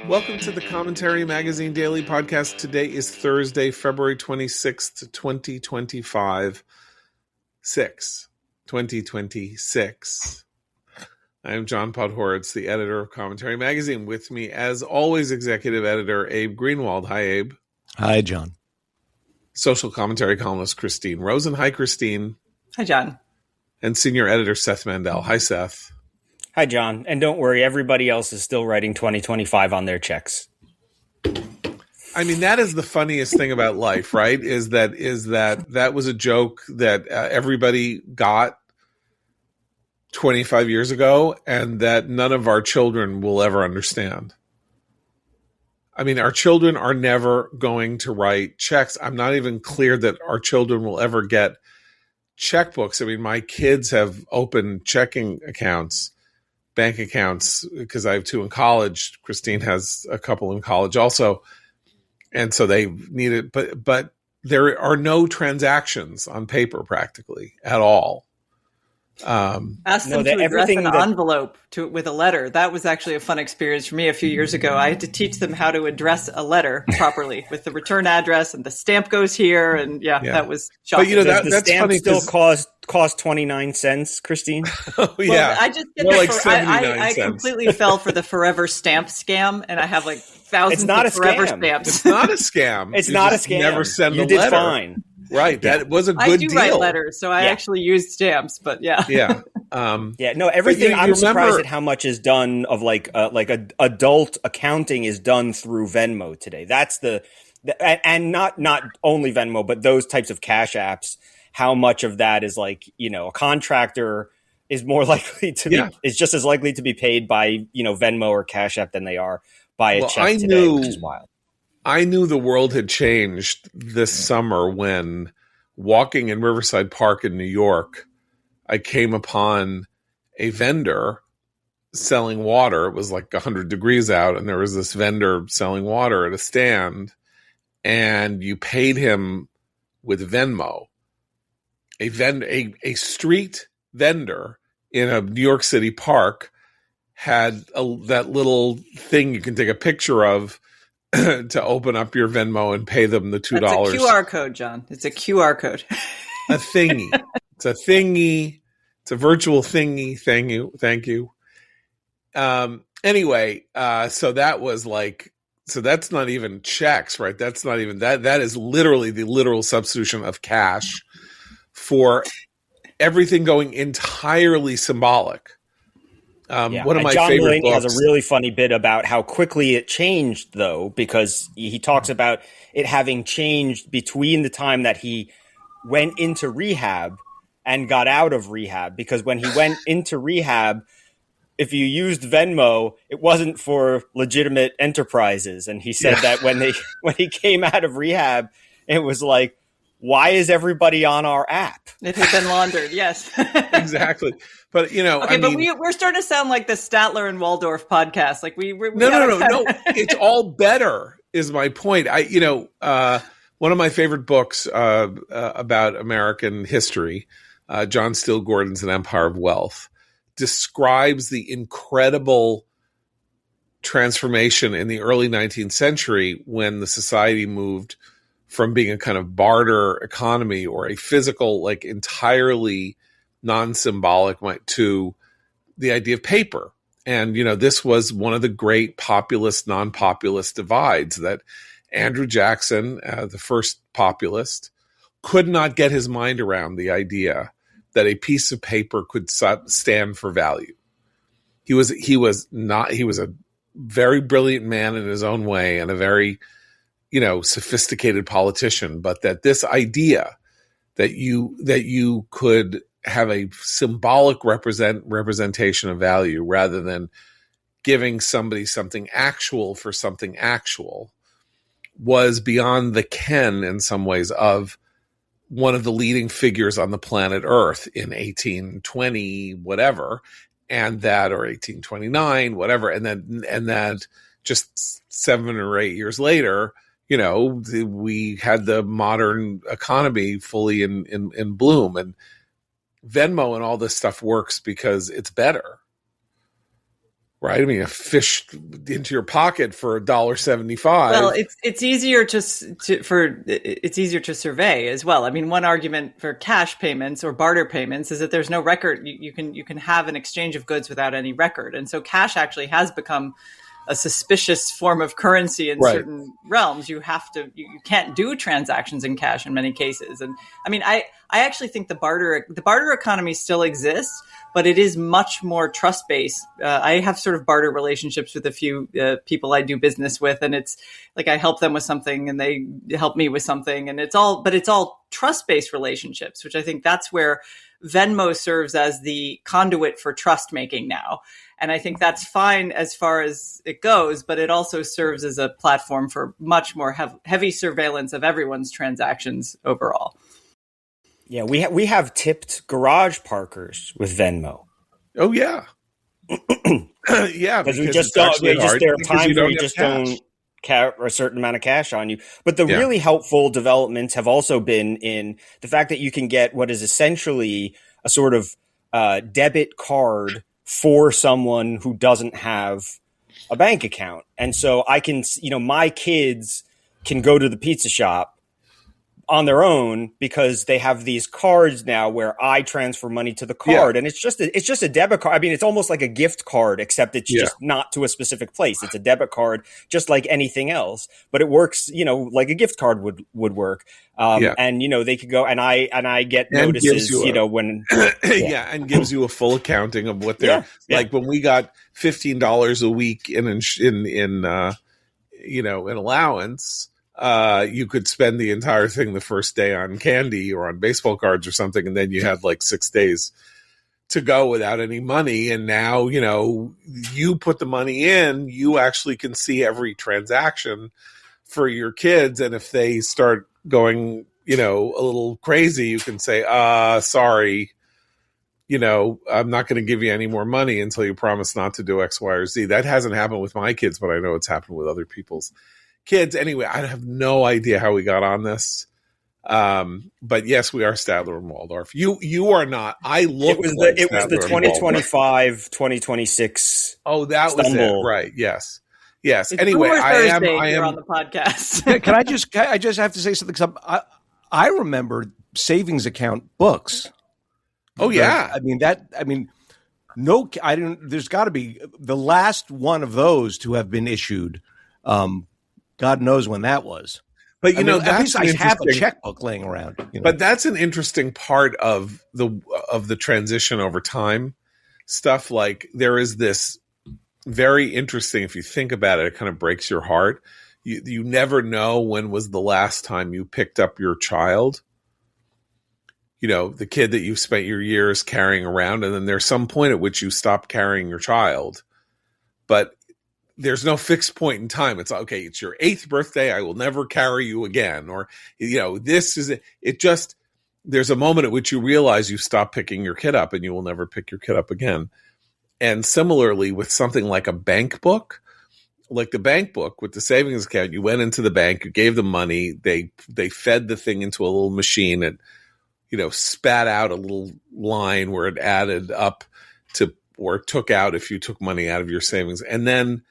Welcome to the Commentary Magazine Daily Podcast. Today is Thursday, February 26th, 2025. 2026. I am John Podhoretz, the editor of Commentary Magazine. With me, as always, executive editor Abe Greenwald. Hi, Abe. Hi, John. Social commentary columnist Christine Rosen. Hi, Christine. Hi, John. And senior editor Seth Mandel. Hi, Seth. Hi, John. And don't worry, everybody else is still writing 2025 on their checks. I mean, that is the funniest thing about life, right? Is that was a joke that everybody got 25 years ago and that none of our children will ever understand. I mean, our children are never going to write checks. I'm not even clear that our children will ever get checkbooks. I mean, my kids have opened checking accounts, bank accounts, because I have two in college. Christine has a couple in college also. And so they need it. But there are no transactions on paper practically at all. Ask them to address an envelope with a letter. That was actually a fun experience for me a few years ago. I had to teach them how to address a letter properly with the return address, and the stamp goes here. And that was shocking. But does the that's stamp funny still cost 29 cents, Christine? Oh, yeah. Well, I just get I completely fell for the forever stamp scam, and I have like thousands of forever stamps. It's not a scam. It's not a scam. Never send a letter. You did fine. Right, that was a good deal. I do write letters, so I actually use stamps, but everything. I'm surprised at how much is done of adult accounting is done through Venmo today. That's and not only Venmo, but those types of cash apps. How much of that is a contractor is more likely to be is just as likely to be paid by Venmo or Cash App than they are by a check today, which is wild. I knew the world had changed this summer when, walking in Riverside Park in New York, I came upon a vendor selling water. It was like 100 degrees out, and there was this vendor selling water at a stand, and you paid him with Venmo. A street vendor in a New York City park had that little thing you can take a picture of to open up your Venmo and pay them the $2. That's a QR code, John. It's a QR code. A thingy. It's a thingy. It's a virtual thingy. Thank you. Anyway, so that was so that's not even checks, right? That's not even that. That is literally the literal substitution of cash for everything going entirely symbolic. One of my John favorite Mulaney books has a really funny bit about how quickly it changed, though, because he talks about it having changed between the time that he went into rehab and got out of rehab. Because when he went into rehab, if you used Venmo, it wasn't for legitimate enterprises. And he said that when he came out of rehab, it was like, why is everybody on our app? It has been laundered, yes. Exactly. But, we're starting to sound like the Statler and Waldorf podcast. No. It's all better is my point. One of my favorite books about American history, John Steele Gordon's An Empire of Wealth, describes the incredible transformation in the early 19th century when the society moved from being a kind of barter economy or a physical, entirely non-symbolic, to the idea of paper. And, this was one of the great populist, non-populist divides that Andrew Jackson, the first populist, could not get his mind around the idea that a piece of paper could stand for value. He was a very brilliant man in his own way and a very sophisticated politician, but that this idea that you could have a symbolic representation of value rather than giving somebody something actual for something actual was beyond the ken in some ways of one of the leading figures on the planet Earth in 1820 whatever, or 1829 whatever, and that just 7 or 8 years later, we had the modern economy fully in bloom, and Venmo and all this stuff works because it's better. Right. I mean, a fish into your pocket for $1.75. Well, it's easier it's easier to survey as well. I mean, one argument for cash payments or barter payments is that there's no record. You can have an exchange of goods without any record, and so cash actually has become a suspicious form of currency in certain realms. You can't do transactions in cash in many cases. And I mean, I actually think the barter economy still exists, but it is much more trust-based. I have sort of barter relationships with a few people I do business with, and it's like I help them with something and they help me with something, and it's all trust-based relationships, which I think that's where Venmo serves as the conduit for trust making now. And I think that's fine as far as it goes, but it also serves as a platform for much more heavy surveillance of everyone's transactions overall. Yeah, we have tipped garage parkers with Venmo. Oh yeah, yeah. Because we just don't. There are times where you just don't carry a certain amount of cash on you. But the really helpful developments have also been in the fact that you can get what is essentially a sort of debit card for someone who doesn't have a bank account. And so I can, my kids can go to the pizza shop on their own because they have these cards now where I transfer money to the card. And it's just a debit card. I mean, it's almost like a gift card, except it's just not to a specific place. It's a debit card, just like anything else, but it works, like a gift card would work. And, they could go and I get notices, when. And gives you a full accounting of what they're like when we got $15 a week in allowance. You could spend the entire thing the first day on candy or on baseball cards or something, and then you had like 6 days to go without any money. And now, you put the money in, you actually can see every transaction for your kids. And if they start going, a little crazy, you can say, sorry, I'm not going to give you any more money until you promise not to do X, Y, or Z. That hasn't happened with my kids, but I know it's happened with other people's kids. Anyway, I have no idea how we got on this. But yes, we are Statler and Waldorf. You are not. It was the 2025, 2026. Oh, that stumble. Was it. Right. Yes. Yes. It's anyway, I am on the podcast. Can I just have to say something? I remember savings account books. Oh yeah. There's got to be the last one of those to have been issued. God knows when that was. But at least I have a checkbook laying around. But that's an interesting part of the transition over time stuff. Like there is this very interesting, if you think about it, it kind of breaks your heart. You never know when was the last time you picked up your child. The kid that you spent your years carrying around, and then there's some point at which you stop carrying your child. But there's no fixed point in time. It's okay. It's your 8th birthday. I will never carry you again. Or, this is it. Just there's a moment at which you realize you stop picking your kid up and you will never pick your kid up again. And similarly with something like a bank book, like the bank book with the savings account, you went into the bank, you gave them money. They fed the thing into a little machine and, spat out a little line where it added up to, or took out if you took money out of your savings. And then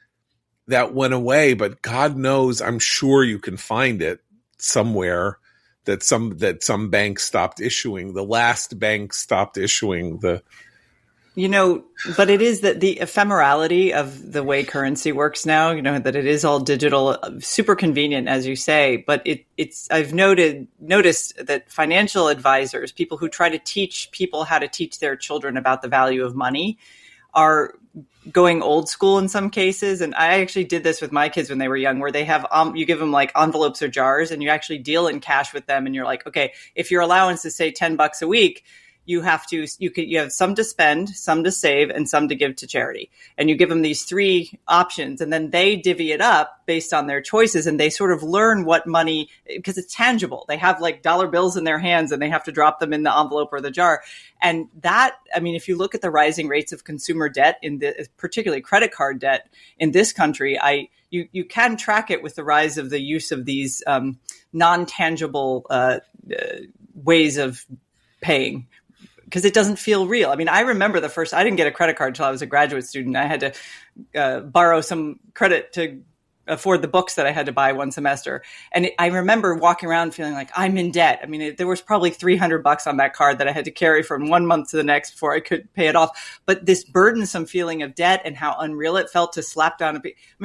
that went away, but God knows, I'm sure you can find it somewhere that some bank stopped issuing. The last bank stopped issuing the. But it is that the ephemerality of the way currency works now, that it is all digital, super convenient, as you say. But I've noticed that financial advisors, people who try to teach people how to teach their children about the value of money, are going old school in some cases. And I actually did this with my kids when they were young, where they have, you give them like envelopes or jars and you actually deal in cash with them. And you're like, okay, if your allowance is say $10 a week, you have some to spend, some to save, and some to give to charity. And you give them these 3 options, and then they divvy it up based on their choices. And they sort of learn what money, because it's tangible. They have like dollar bills in their hands and they have to drop them in the envelope or the jar. And that, if you look at the rising rates of consumer debt, particularly credit card debt in this country, you can track it with the rise of the use of these non-tangible ways of paying. because it doesn't feel real. I mean, I remember I didn't get a credit card until I was a graduate student. I had to borrow some credit to afford the books that I had to buy one semester. And I remember walking around feeling like I'm in debt. I mean, there was probably $300 on that card that I had to carry from 1 month to the next before I could pay it off. But this burdensome feeling of debt and how unreal it felt to slap down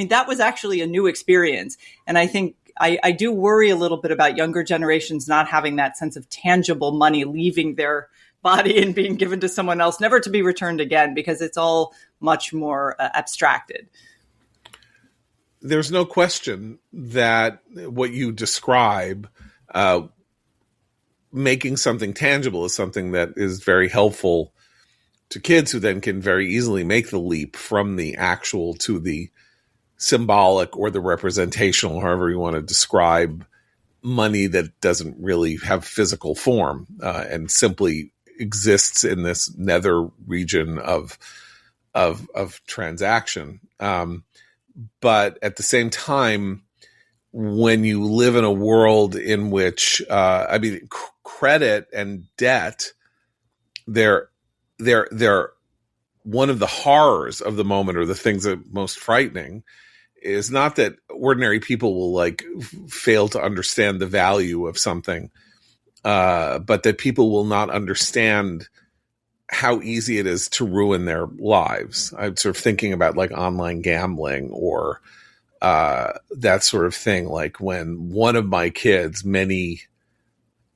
that was actually a new experience. And I think I do worry a little bit about younger generations not having that sense of tangible money leaving their body and being given to someone else, never to be returned again, because it's all much more abstracted. There's no question that what you describe, making something tangible, is something that is very helpful to kids, who then can very easily make the leap from the actual to the symbolic or the representational, however you want to describe money that doesn't really have physical form and simply exists in this nether region of transaction. But at the same time, when you live in a world in which, credit and debt, they're one of the horrors of the moment, or the things that are most frightening, is not that ordinary people will fail to understand the value of something, but that people will not understand how easy it is to ruin their lives. I'm sort of thinking about online gambling or that sort of thing. Like when one of my kids many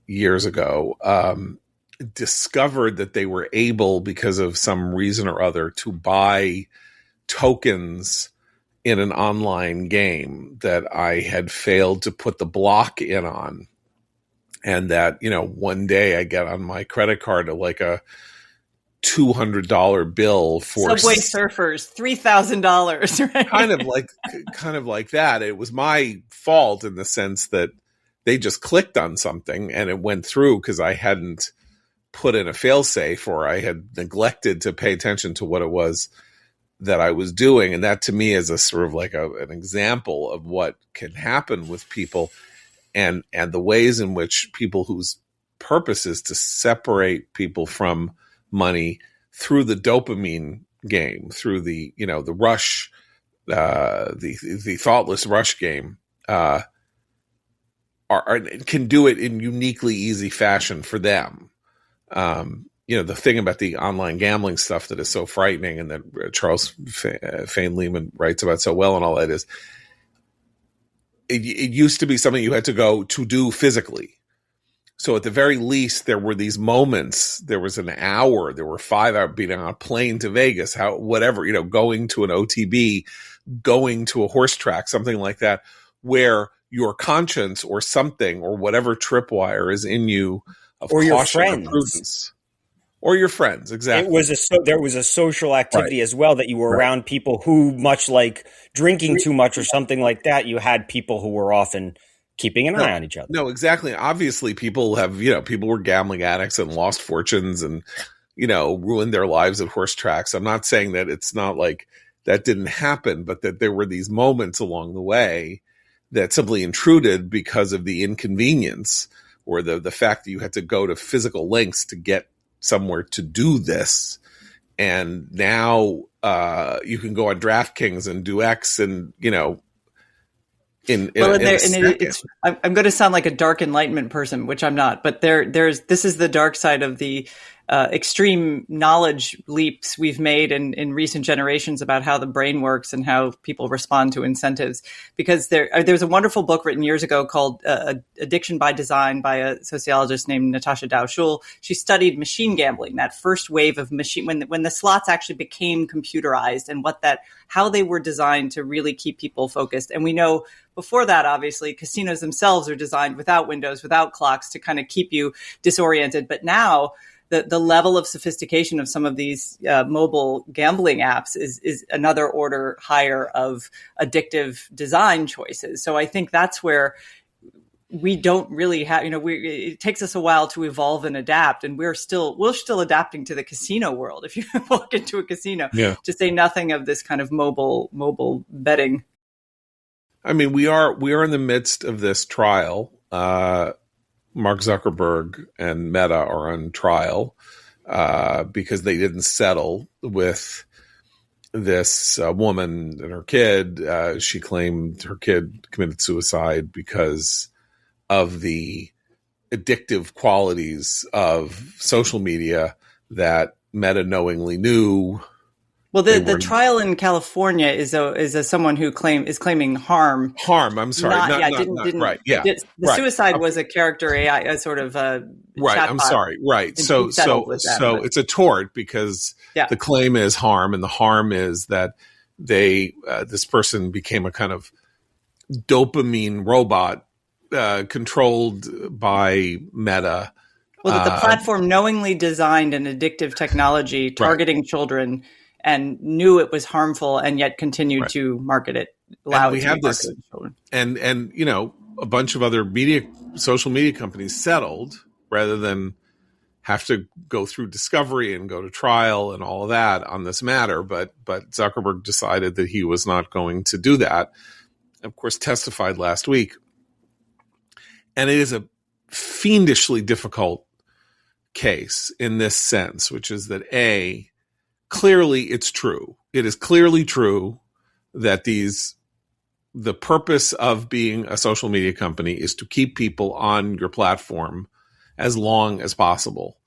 years ago discovered that they were able, because of some reason or other, to buy tokens in an online game that I had failed to put the block in on. And that, one day I get on my credit card a $200 bill for Subway Surfers, $3,000, right? kind of like that. It was my fault in the sense that they just clicked on something and it went through because I hadn't put in a failsafe, or I had neglected to pay attention to what it was that I was doing. And that to me is a sort of an example of what can happen with people, and the ways in which people whose purpose is to separate people from money through the dopamine game, through the rush, the thoughtless rush game, can do it in uniquely easy fashion for them. The thing about the online gambling stuff that is so frightening, and that Charles Fane Lehman writes about so well, and all that, is it used to be something you had to go to do physically. So at the very least, there were these moments. There was an hour. There were 5 hours being on a plane to Vegas. Going to an OTB, going to a horse track, something like that, where your conscience or something, or whatever tripwire is in you, of or your caution friends, or prudence, or your friends. Exactly. There was a social activity as well, that you were around people who, much like drinking too much or something like that, you had people who were often keeping an eye on each other. No, exactly. Obviously, people have, people were gambling addicts and lost fortunes and, ruined their lives at horse tracks. I'm not saying that it's not like that didn't happen, but that there were these moments along the way that simply intruded because of the inconvenience, or the fact that you had to go to physical lengths to get somewhere to do this. And now you can go on DraftKings and do X and, I'm going to sound like a dark Enlightenment person, which I'm not, but this is the dark side of the extreme knowledge leaps we've made in recent generations about how the brain works and how people respond to incentives. Because there's a wonderful book written years ago called Addiction by Design by a sociologist named Natasha Dow-Schul. She studied machine gambling, that first wave of machine, when the slots actually became computerized, and how they were designed to really keep people focused. And we know before that, obviously, casinos themselves are designed without windows, without clocks, to kind of keep you disoriented. But now the level of sophistication of some of these mobile gambling apps is another order higher of addictive design choices. So I think that's where we don't really have, it takes us a while to evolve and adapt, and we're still adapting to the casino world. If you walk into a casino, to say nothing of this kind of mobile betting. I mean, we are in the midst of this trial. Mark Zuckerberg and Meta are on trial because they didn't settle with this woman and her kid. She claimed her kid committed suicide because of the addictive qualities of social media that Meta knowingly knew. Well, the trial in California is someone who is claiming harm. I'm sorry. Not right. Yeah. The suicide was a character AI, a sort of right. I'm sorry. Right. So it's a tort because the claim is harm, and the harm is that this person became a kind of dopamine robot controlled by Meta. Well, that the platform knowingly designed an addictive technology targeting children and knew it was harmful and yet continued to market it. We have this, and a bunch of other social media companies settled rather than have to go through discovery and go to trial and all of that on this matter. But Zuckerberg decided that he was not going to do that. Of course, testified last week. And it is a fiendishly difficult case in this sense, which is that clearly it's true. It is clearly true that the purpose of being a social media company is to keep people on your platform as long as possible.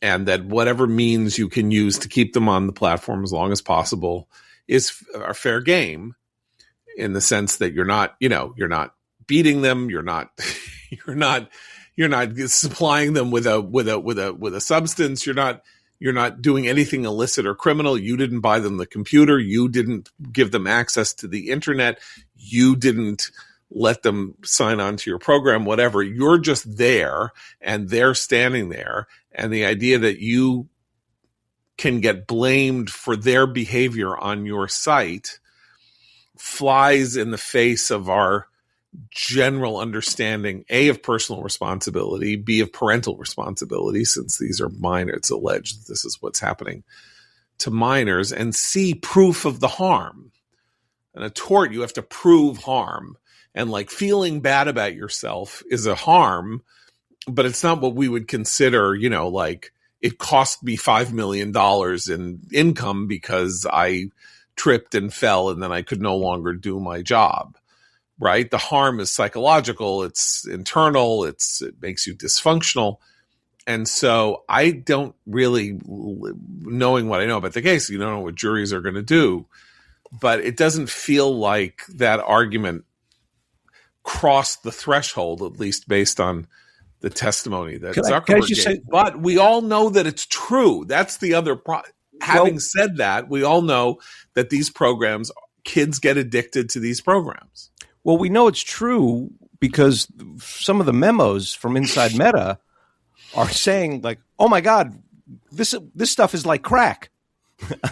And that whatever means you can use to keep them on the platform as long as possible is a fair game, in the sense that you're not beating them. You're not supplying them with a substance. You're not doing anything illicit or criminal. You didn't buy them the computer. You didn't give them access to the internet. You didn't let them sign on to your program, whatever. You're just there, and they're standing there. And the idea that you can get blamed for their behavior on your site flies in the face of our general understanding, A, of personal responsibility, B, of parental responsibility, since these are minors. It's alleged that this is what's happening to minors, and C, proof of the harm. In a tort, you have to prove harm, and feeling bad about yourself is a harm, but it's not what we would consider, it cost me $5 million in income because I tripped and fell and then I could no longer do my job. Right? The harm is psychological. It's internal. It makes you dysfunctional. And so I don't really, knowing what I know about the case, you don't know what juries are going to do, but it doesn't feel like that argument crossed the threshold, at least based on the testimony that Zuckerberg gave. But we all know that it's true. That's the other problem. Having said that, we all know that these programs, kids get addicted to these programs. Well, we know it's true because some of the memos from inside Meta are saying, oh my God, this stuff is like crack.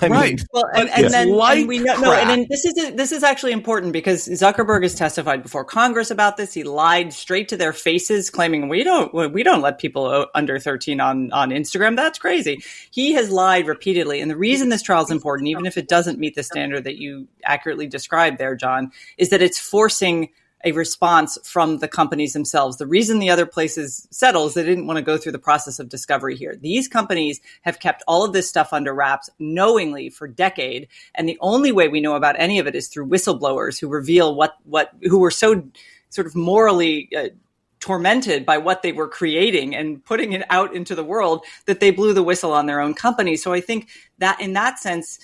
I mean, well, and then we know, and this is actually important because Zuckerberg has testified before Congress about this. He lied straight to their faces, claiming we don't let people under 13 on Instagram. That's crazy. He has lied repeatedly, and the reason this trial is important, even if it doesn't meet the standard that you accurately described there, John, is that it's forcing a response from the companies themselves. The reason the other places settle is they didn't want to go through the process of discovery here. These companies have kept all of this stuff under wraps knowingly for decades. And the only way we know about any of it is through whistleblowers who reveal who were so sort of morally tormented by what they were creating and putting it out into the world that they blew the whistle on their own company. So I think that in that sense,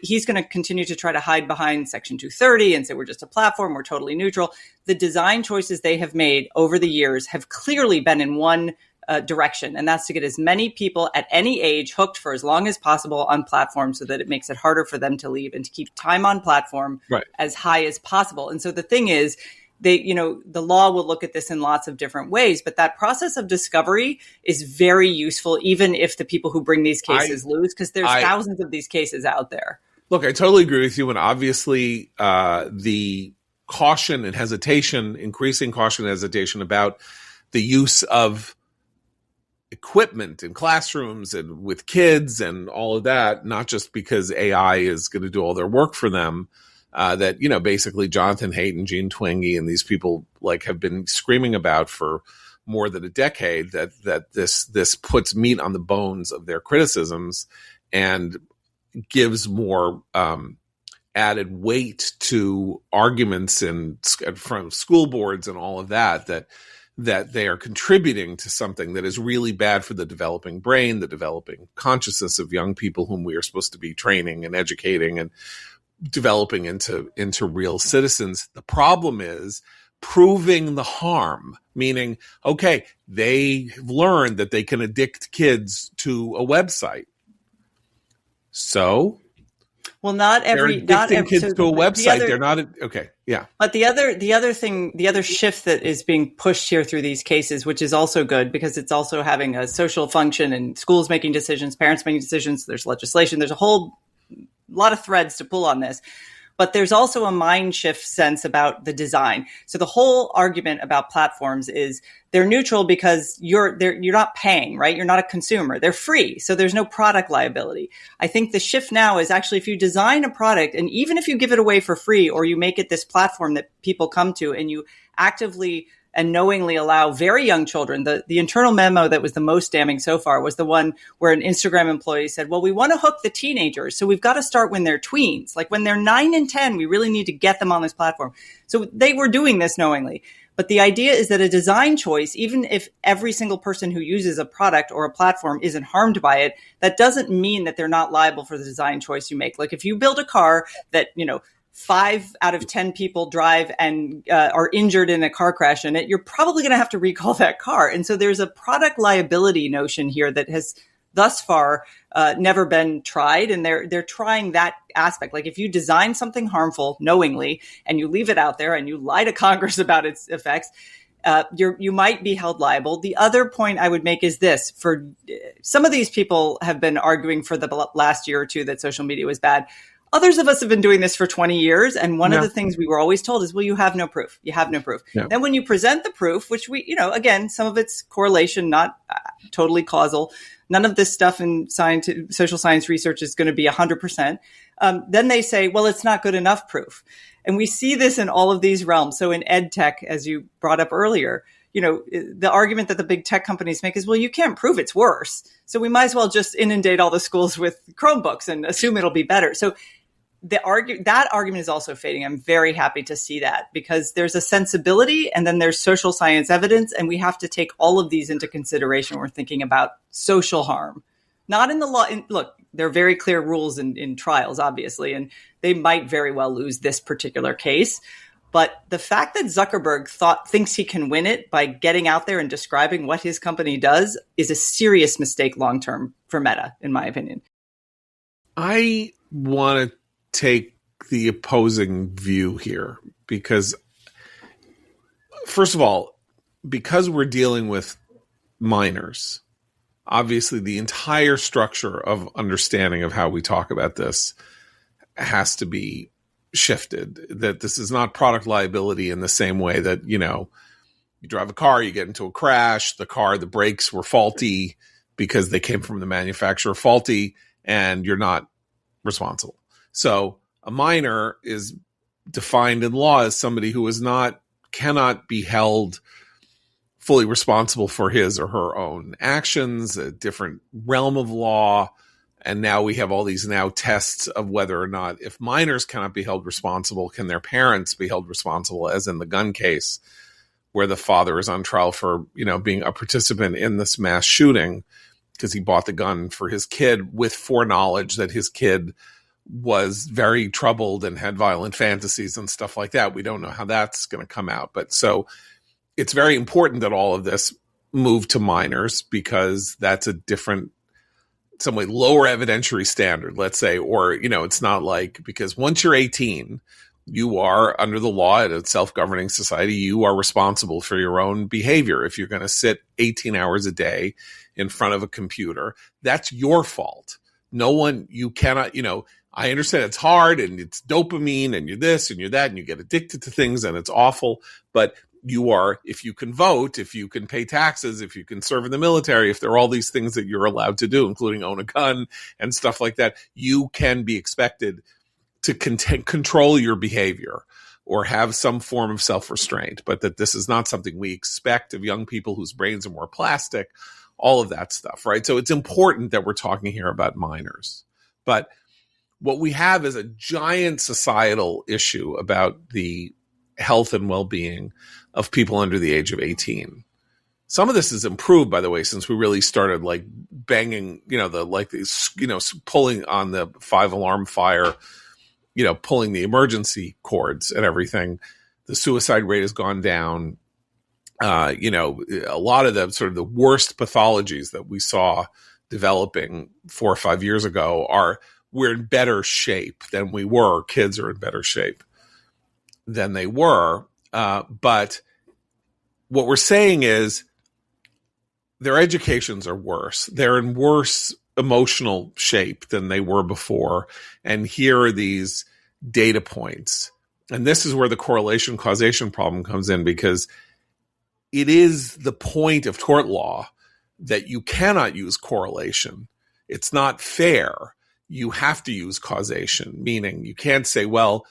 he's going to continue to try to hide behind Section 230 and say we're just a platform, we're totally neutral. The design choices they have made over the years have clearly been in one direction, and that's to get as many people at any age hooked for as long as possible on platforms so that it makes it harder for them to leave, and to keep time on platform as high as possible. And so the thing is, the law will look at this in lots of different ways, but that process of discovery is very useful, even if the people who bring these cases lose, because there's thousands of these cases out there. Look, I totally agree with you. And obviously the caution and hesitation, increasing caution and hesitation about the use of equipment in classrooms and with kids and all of that, not just because AI is going to do all their work for them, that, basically Jonathan Haidt and Gene Twenge and these people have been screaming about for more than a decade, that this puts meat on the bones of their criticisms and gives more added weight to arguments from school boards and all of that they are contributing to something that is really bad for the developing brain, the developing consciousness of young people whom we are supposed to be training and educating and developing into real citizens. The problem is proving the harm, meaning, okay, they've learned that they can addict kids to a website. So, well, not every kids so to a website. They're not okay. Yeah. But the other shift that is being pushed here through these cases, which is also good because it's also having a social function and schools making decisions, parents making decisions. There's legislation. There's a whole lot of threads to pull on this. But there's also a mind shift sense about the design. So the whole argument about platforms is they're neutral because you're not paying, right? You're not a consumer. They're free. So there's no product liability. I think the shift now is actually if you design a product and even if you give it away for free or you make it this platform that people come to and you actively and knowingly allow very young children. The internal memo that was the most damning so far was the one where an Instagram employee said, well, we want to hook the teenagers. So we've got to start when they're tweens. Like when they're 9 and 10, we really need to get them on this platform. So they were doing this knowingly. But the idea is that a design choice, even if every single person who uses a product or a platform isn't harmed by it, that doesn't mean that they're not liable for the design choice you make. Like if you build a car that, 5 out of 10 people drive and are injured in a car crash in it, you're probably going to have to recall that car. And so there's a product liability notion here that has thus far never been tried. And they're trying that aspect. Like if you design something harmful knowingly and you leave it out there and you lie to Congress about its effects, you might be held liable. The other point I would make is this: for some of these people have been arguing for the last year or two that social media was bad. Others of us have been doing this for 20 years. And one of the things we were always told is, well, you have no proof. You have no proof. Yeah. Then when you present the proof, which we, again, some of it's correlation, not totally causal. None of this stuff in social science research is going to be 100%. Then they say, well, it's not good enough proof. And we see this in all of these realms. So in ed tech, as you brought up earlier, the argument that the big tech companies make is, well, you can't prove it's worse. So we might as well just inundate all the schools with Chromebooks and assume it'll be better. So that argument is also fading. I'm very happy to see that because there's a sensibility and then there's social science evidence. And we have to take all of these into consideration when we're thinking about social harm, not in the law. Look, there are very clear rules in trials, obviously, and they might very well lose this particular case. But the fact that Zuckerberg thinks he can win it by getting out there and describing what his company does is a serious mistake long-term for Meta, in my opinion. I want to take the opposing view here because, first of all, because we're dealing with minors, obviously the entire structure of understanding of how we talk about this has to be shifted. That this is not product liability in the same way that, you drive a car, you get into a crash, the brakes were faulty because they came from the manufacturer faulty and you're not responsible. So a minor is defined in law as somebody who cannot be held fully responsible for his or her own actions, a different realm of law. And now we have all these tests of whether or not, if minors cannot be held responsible, can their parents be held responsible, as in the gun case where the father is on trial for, being a participant in this mass shooting because he bought the gun for his kid with foreknowledge that his kid was very troubled and had violent fantasies and stuff like that. We don't know how that's going to come out. But so it's very important that all of this move to minors because that's a different, some way lower evidentiary standard, let's say, or, it's not like, because once you're 18, you are under the law at a self-governing society, you are responsible for your own behavior. If you're going to sit 18 hours a day in front of a computer, that's your fault. You cannot, I understand it's hard and it's dopamine and you're this and you're that and you get addicted to things and it's awful, but you are, if you can vote, if you can pay taxes, if you can serve in the military, if there are all these things that you're allowed to do, including own a gun and stuff like that, you can be expected to control your behavior. or have some form of self-restraint, but that this is not something we expect of young people whose brains are more plastic, all of that stuff, right? So it's important that we're talking here about minors. But what we have is a giant societal issue about the health and well-being of people under the age of 18. Some of this is improved, by the way, since we really started like banging, pulling on the 5-alarm fire, pulling the emergency cords and everything. The suicide rate has gone down. A lot of the sort of the worst pathologies that we saw developing 4 or 5 years ago we're in better shape than we were. Kids are in better shape than they were. But what we're saying is their educations are worse. They're in worse emotional shape than they were before. And here are these data points. And this is where the correlation causation problem comes in, because it is the point of tort law that you cannot use correlation. It's not fair. You have to use causation, meaning you can't say, well,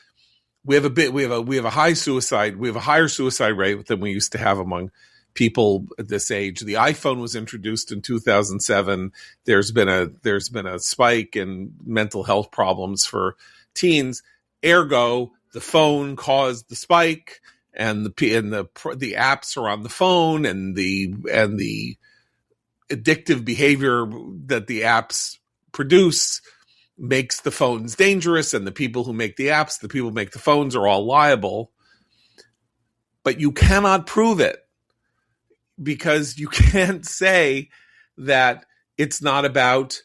we have a higher suicide rate than we used to have among people at this age. The iPhone was introduced in 2007. There's been a spike in mental health problems for teens. Ergo, the phone caused the spike, and the apps are on the phone, and the addictive behavior that the apps produce makes the phones dangerous, and the people who make the apps, the people who make the phones are all liable. But you cannot prove it, because you can't say that it's not about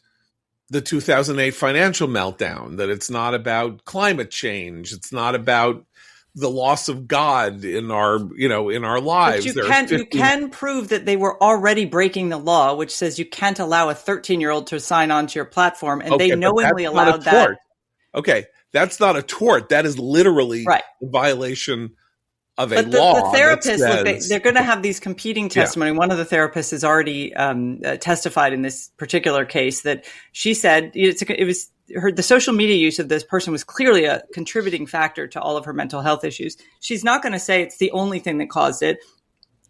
the 2008 financial meltdown, that it's not about climate change, it's not about the loss of God in our lives. But you can prove that they were already breaking the law, which says you can't allow a 13-year-old to sign on to your platform, and they knowingly allowed that. Okay, that's not a tort. That is literally a violation of a law. The therapists, they're going to have these competing testimony. One of the therapists has already testified in this particular case that she said the social media use of this person was clearly a contributing factor to all of her mental health issues. She's not going to say it's the only thing that caused it.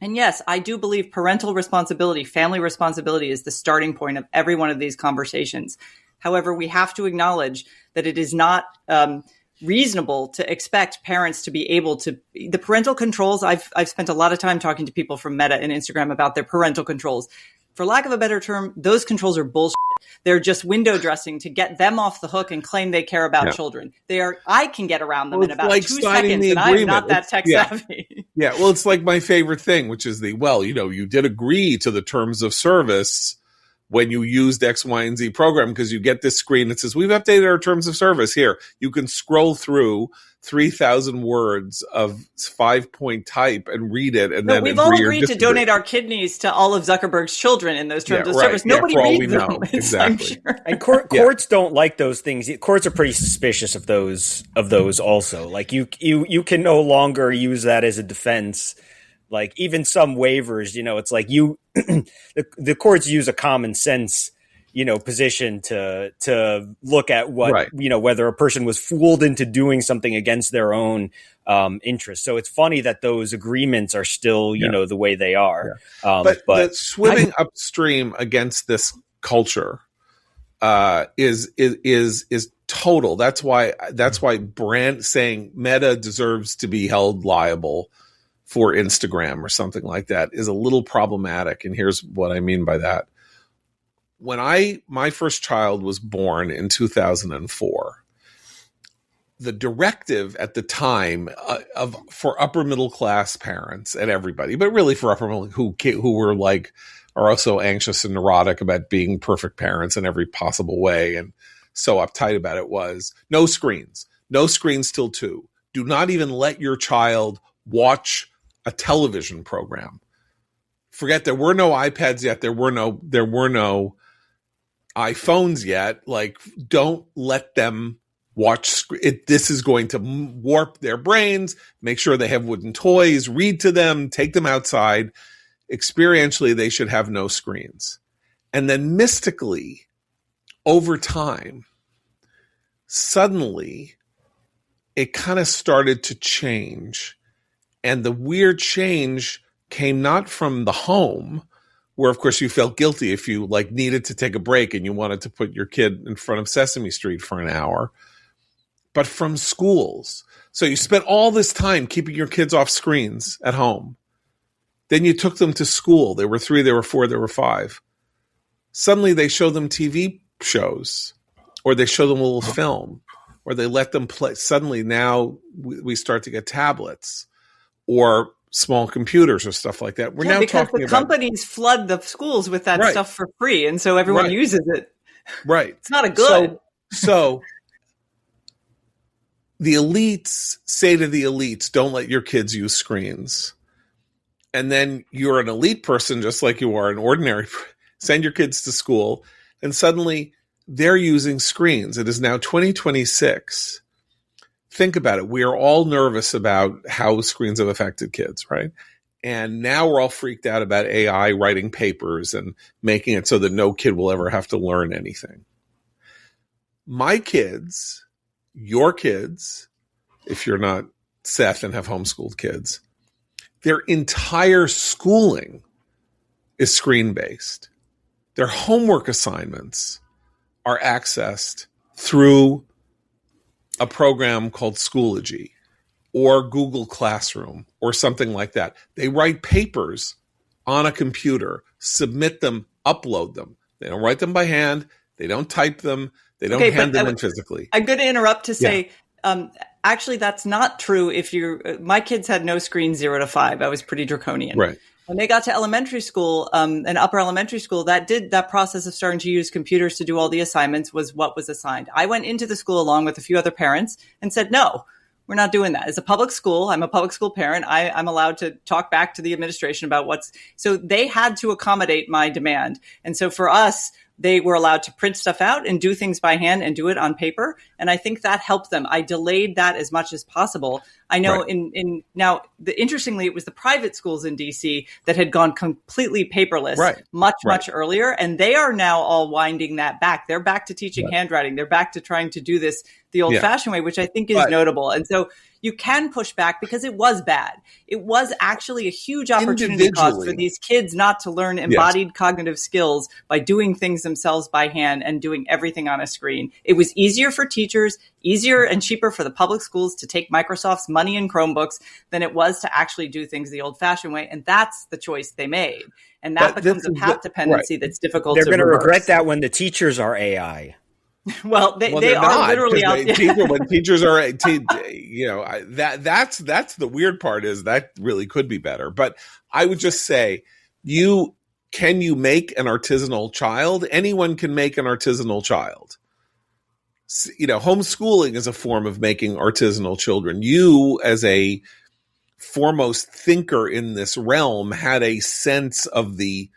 And yes, I do believe parental responsibility, family responsibility is the starting point of every one of these conversations. However, we have to acknowledge that it is not reasonable to expect parents to be able to the parental controls. I've spent a lot of time talking to people from Meta and Instagram about their parental controls. For lack of a better term, those controls are bullshit. They're just window dressing to get them off the hook and claim they care about children. I can get around them in about 2 seconds, and I'm not that tech savvy. Yeah, well, it's like my favorite thing, which is you did agree to the terms of service when you used X, Y, and Z program, because you get this screen that says, we've updated our terms of service. Here, you can scroll through 3,000 words of 5-point type and read it. And then we've all agreed to donate our kidneys to all of Zuckerberg's children in those terms of service. Nobody reads them. Exactly. Sure. And courts don't like those things. Courts are pretty suspicious of those also. Like you can no longer use that as a defense. Like even some waivers, it's like the courts use a common sense, position to look at what, whether a person was fooled into doing something against their own interests. So it's funny that those agreements are still, the way they are. Yeah. But swimming upstream against this culture is total. That's why brand saying Meta deserves to be held liable for Instagram or something like that is a little problematic. And here's what I mean by that. When my first child was born in 2004, the directive at the time for upper middle class parents and everybody, but really for upper middle who were are also anxious and neurotic about being perfect parents in every possible way and so uptight about it, was no screens till 2. Do not even let your child watch a television program. Forget there were no iPads yet. There were no iPhones yet. Don't let them watch it. This is going to warp their brains. Make sure they have wooden toys. Read to them. Take them outside. Experientially, they should have no screens. And then mystically, over time, suddenly, it kind of started to change. And the weird change came not from the home, where of course you felt guilty if you like needed to take a break and you wanted to put your kid in front of Sesame Street for an hour, but from schools. So you spent all this time keeping your kids off screens at home. Then you took them to school. They were 3, they were 4, they were 5. Suddenly they show them TV shows, or they show them a little film, or they let them play. Suddenly now we start to get tablets or small computers or stuff like that. We're now because talking the companies flood the schools with that stuff for free, and so everyone uses it. Right. It's not a good. So the elites say to the elites, don't let your kids use screens. And then you're an elite person, just like you are an ordinary. Send your kids to school, and suddenly they're using screens. It is now 2026. Think about it. We are all nervous about how screens have affected kids, right? And now we're all freaked out about AI writing papers and making it so that no kid will ever have to learn anything. My kids, your kids, if you're not Seth and have homeschooled kids, their entire schooling is screen-based. Their homework assignments are accessed through a program called Schoology or Google Classroom or something like that. They write papers on a computer, submit them, upload them. They don't write them by hand. They don't type them. They don't hand them in physically. I'm going to interrupt to say, actually, that's not true. If my kids had no screen 0 to 5. I was pretty draconian. Right. When they got to elementary school, and upper elementary school, that process of starting to use computers to do all the assignments was what was assigned. I went into the school along with a few other parents and said, no, we're not doing that. It's a public school. I'm a public school parent. I'm allowed to talk back to the administration about so they had to accommodate my demand. And so for us, they were allowed to print stuff out and do things by hand and do it on paper. And I think that helped them. I delayed that as much as possible. I know interestingly, it was the private schools in DC that had gone completely paperless much earlier. And they are now all winding that back. They're back to teaching handwriting. They're back to trying to do this the old fashioned way, which I think is notable. And so you can push back because it was bad. It was actually a huge opportunity cost for these kids not to learn embodied cognitive skills by doing things themselves by hand and doing everything on a screen. It was easier for teachers, easier and cheaper for the public schools to take Microsoft's money in Chromebooks than it was to actually do things the old-fashioned way. And that's the choice they made. And that becomes a path dependency that's difficult to reverse. They're going to regret that when the teachers are AI. Well, they are literally out there. When teachers are, that's the weird part is that really could be better. But I would just say, can you make an artisanal child? Anyone can make an artisanal child. Homeschooling is a form of making artisanal children. You, as a foremost thinker in this realm, had a sense of the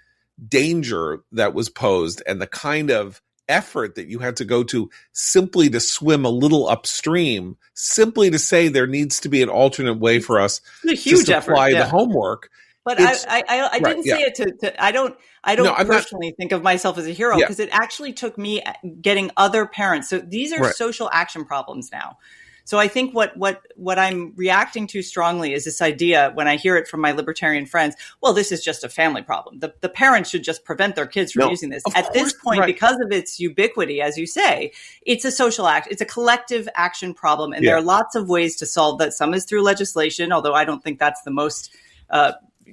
danger that was posed and the kind of effort that you had to go to simply to swim a little upstream, simply to say there needs to be an alternate way for us to supply the homework. But I didn't say it to I don't personally think of myself as a hero because it actually took me getting other parents. So these are social action problems now. So I think what I'm reacting to strongly is this idea when I hear it from my libertarian friends, well, this is just a family problem. The parents should just prevent their kids from using this. At this point, because of its ubiquity, as you say, it's a social act. It's a collective action problem. And there are lots of ways to solve that. Some is through legislation, although I don't think that's the most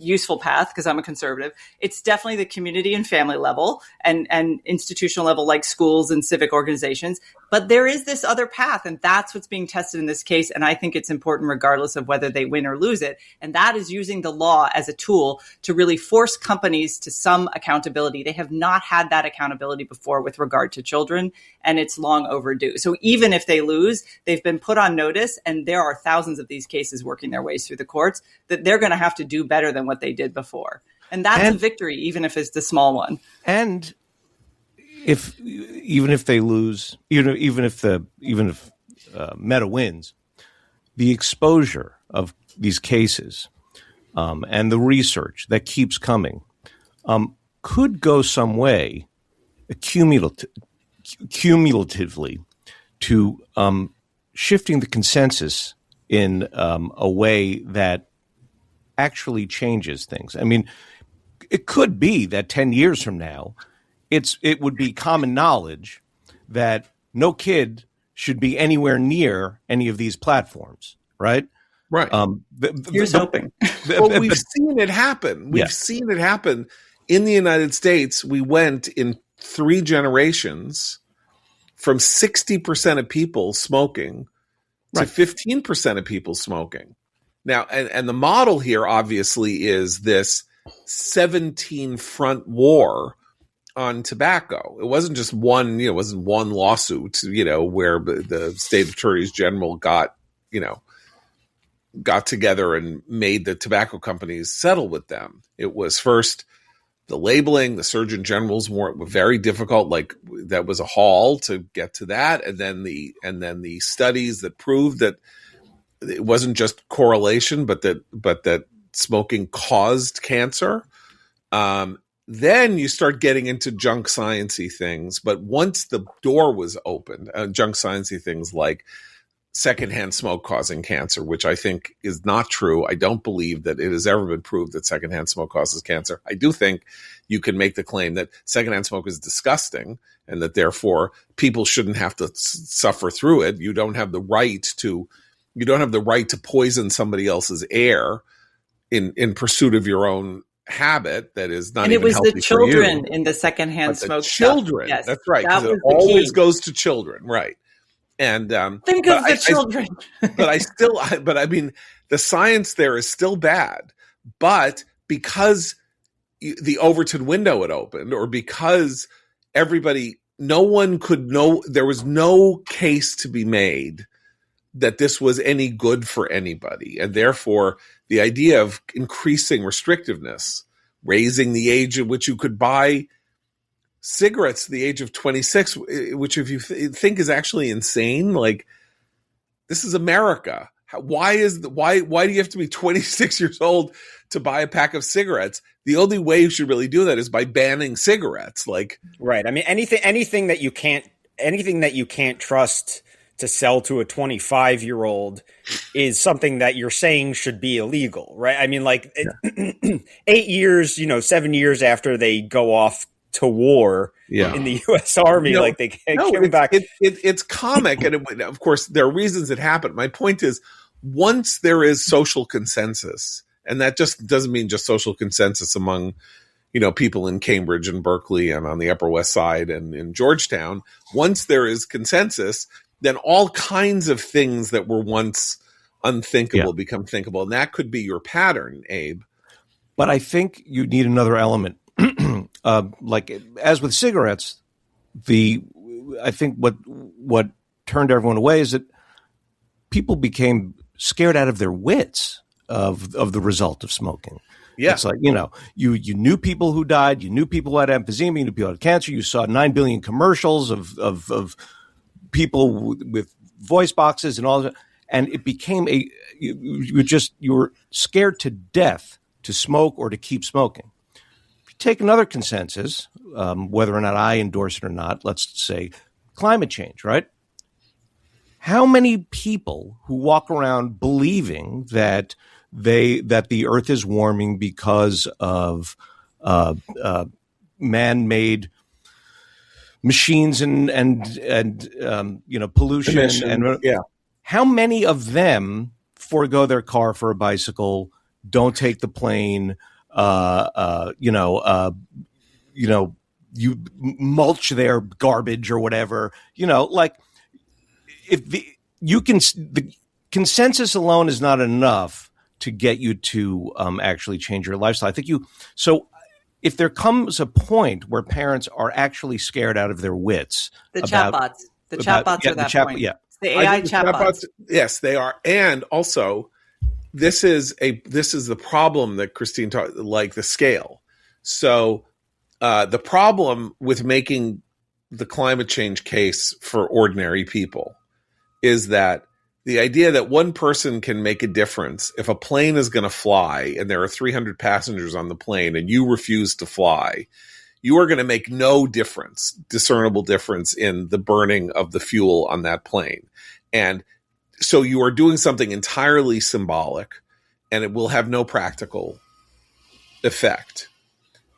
useful path because I'm a conservative. It's definitely the community and family level and institutional level like schools and civic organizations. But there is this other path, and that's what's being tested in this case. And I think it's important regardless of whether they win or lose it. And that is using the law as a tool to really force companies to some accountability. They have not had that accountability before with regard to children, and it's long overdue. So even if they lose, they've been put on notice, and there are thousands of these cases working their ways through the courts, that they're going to have to do better than what they did before. And that's a victory, even if it's the small one. And even if they lose, even if Meta wins, the exposure of these cases and the research that keeps coming could go some way cumulatively to shifting the consensus in a way that actually changes things. I mean, it could be that 10 years from now, it would be common knowledge that no kid should be anywhere near any of these platforms, right? Right. Here's hoping. Well, we've seen it happen. We've seen it happen in the United States. We went in 3 generations from 60% of people smoking to 15% of people smoking. Now, and the model here obviously is this 17 front war on tobacco. It wasn't just one, it wasn't one lawsuit, where the state attorneys general got together and made the tobacco companies settle with them. It was first the labeling, the surgeon generals were very difficult. Like that was a haul to get to that. And then the studies that proved that it wasn't just correlation, but that smoking caused cancer. Then you start getting into junk sciencey things. But once the door was opened, junk sciencey things like secondhand smoke causing cancer, which I think is not true. I don't believe that it has ever been proved that secondhand smoke causes cancer. I do think you can make the claim that secondhand smoke is disgusting and that therefore people shouldn't have to suffer through it. You don't have the right to poison somebody else's air in pursuit of your own habit that is not even healthy for you. And it was the children in the secondhand smoke children. Yes, that's right. Because it always goes to children. Right. And think of the children. But I mean, the science there is still bad. But because the Overton window had opened, or because no one could know, there was no case to be made that this was any good for anybody. And therefore, the idea of increasing restrictiveness, raising the age at which you could buy cigarettes to the age of 26, which if you think is actually insane, like this is America. Why do you have to be 26 years old to buy a pack of cigarettes? The only way you should really do that is by banning cigarettes. Like, right. I mean, anything that you can't trust to sell to a 25-year-old is something that you're saying should be illegal, right? I mean, like 8 years, 7 years after they go off to war in the U.S. Army, they can't come back. It's comic, and of course there are reasons it happened. My point is, once there is social consensus, and that just doesn't mean just social consensus among people in Cambridge and Berkeley and on the Upper West Side and in Georgetown. Once there is consensus, then all kinds of things that were once unthinkable become thinkable, and that could be your pattern, Abe. But I think you need another element. Like as with cigarettes, I think what turned everyone away is that people became scared out of their wits of the result of smoking. Yeah. It's like, you knew people who died, you knew people who had emphysema, you knew people who had cancer, you saw 9 billion commercials of people with voice boxes and all that. And it became you were scared to death to smoke or to keep smoking. Take another consensus, whether or not I endorse it or not, let's say climate change, right? How many people who walk around believing that the earth is warming because of man-made machines and pollution emission, how many of them forego their car for a bicycle, don't take the plane, you mulch their garbage or whatever, the consensus alone is not enough to get you to actually change your lifestyle. I think so if there comes a point where parents are actually scared out of their wits, the chatbots are that point. Yeah. It's the AI chatbots. Yes, they are. And also, this is the problem that Christine talked, like the scale. So the problem with making the climate change case for ordinary people is that the idea that one person can make a difference, if a plane is going to fly and there are 300 passengers on the plane and you refuse to fly, you are going to make no discernible difference in the burning of the fuel on that plane. And So you are doing something entirely symbolic, and it will have no practical effect.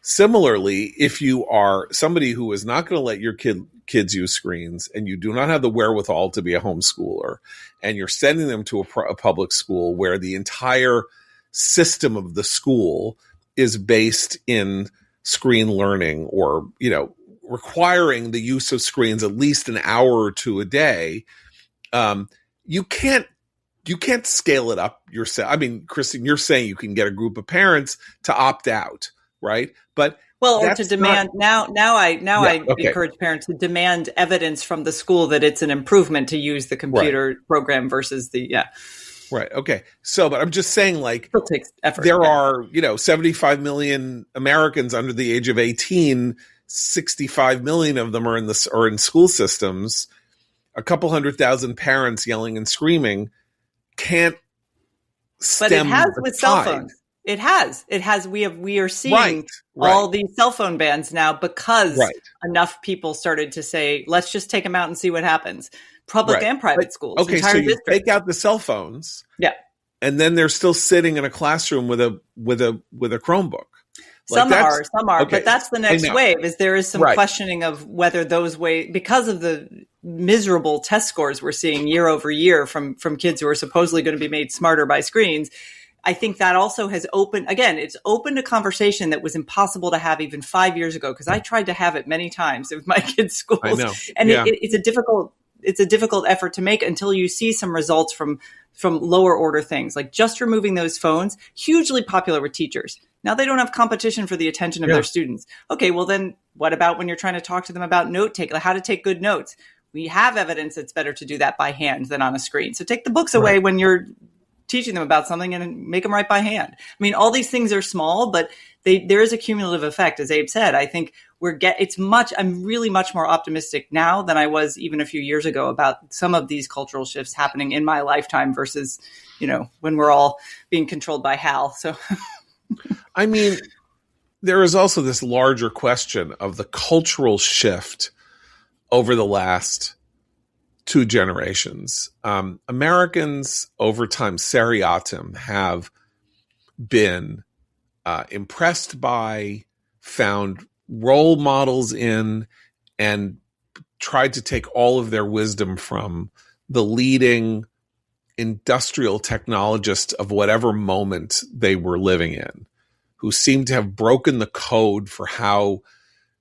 Similarly, if you are somebody who is not going to let your kids use screens, and you do not have the wherewithal to be a homeschooler, and you're sending them to a public school where the entire system of the school is based in screen learning, or, requiring the use of screens at least an hour or two a day, you can't scale it up yourself. I mean, Kristen, you're saying you can get a group of parents to opt out, right? But or to demand I encourage parents to demand evidence from the school that it's an improvement to use the computer program versus Right. Okay. So, but I'm just saying, like, still takes effort. There are, 75 million Americans under the age of 18. 65 million of them are in school systems. A couple 100,000 parents yelling and screaming can't stem But it has the with tide. cell phones. It has. We are seeing all these cell phone bans now because enough people started to say, let's just take them out and see what happens. Public and private schools. Okay, so you take out the cell phones. Yeah. And then they're still sitting in a classroom with a Chromebook. Some are, okay. But that's the next wave. There is some questioning of whether those because of the miserable test scores we're seeing year over year from kids who are supposedly going to be made smarter by screens. I think that also has it's opened a conversation that was impossible to have even 5 years ago, because I tried to have it many times with my kids' schools. I know. And it's a difficult effort to make until you see some results from lower order things, like just removing those phones, hugely popular with teachers. Now they don't have competition for the attention of their students. Okay, well then what about when you're trying to talk to them about how to take good notes? We have evidence it's better to do that by hand than on a screen. So take the books away when you're teaching them about something and make them write by hand. I mean, all these things are small, but there is a cumulative effect, as Abe said. I think I'm really much more optimistic now than I was even a few years ago about some of these cultural shifts happening in my lifetime versus, when we're all being controlled by Hal. So, I mean, there is also this larger question of the cultural shift over the last 2 generations. Americans over time, seriatim, have been impressed by, found role models in, and tried to take all of their wisdom from the leading industrial technologists of whatever moment they were living in, who seemed to have broken the code for how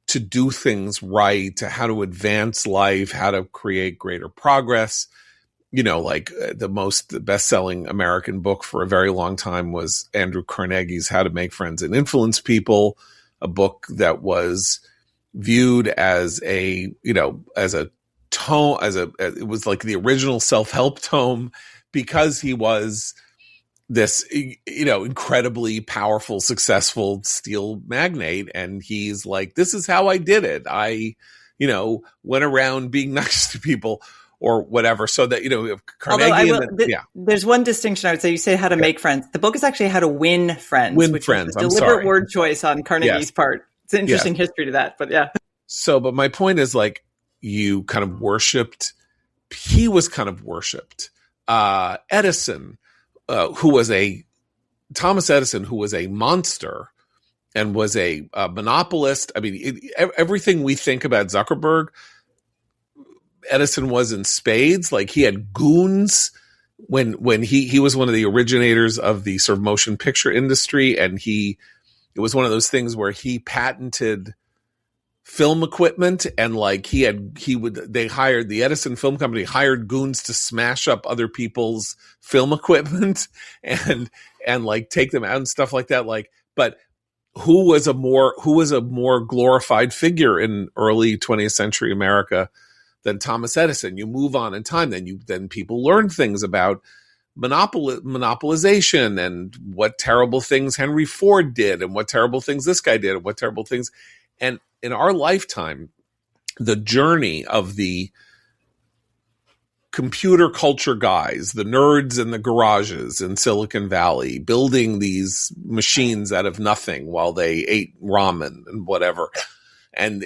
to do things right, how to advance life, how to create greater progress. Like the best-selling American book for a very long time was Andrew Carnegie's How to Make Friends and Influence People, a book that was viewed as it was like the original self-help tome, because he was this, incredibly powerful, successful steel magnate. And he's like, this is how I did it. I, went around being nice to people or whatever. So that, Carnegie. There's one distinction I would say. You say how to make friends. The book is actually how to win friends. Win friends. Is a deliberate word choice on Carnegie's part. It's an interesting history to that, but yeah. So, but my point is, like, you kind of he was kind of worshipped. Edison, Thomas Edison, who was a monster and was a monopolist. I mean, everything we think about Zuckerberg, Edison was in spades. Like, he had goons when he was one of the originators of the sort of motion picture industry. And it was one of those things where he patented film equipment, and like the Edison Film Company hired goons to smash up other people's film equipment and like take them out and stuff like that. Like, but who was a more glorified figure in early 20th century America than Thomas Edison? You move on in time, then people learn things about monopolization and what terrible things Henry Ford did and what terrible things this guy did and what terrible things. And in our lifetime, the journey of the computer culture guys, the nerds in the garages in Silicon Valley, building these machines out of nothing while they ate ramen and whatever. And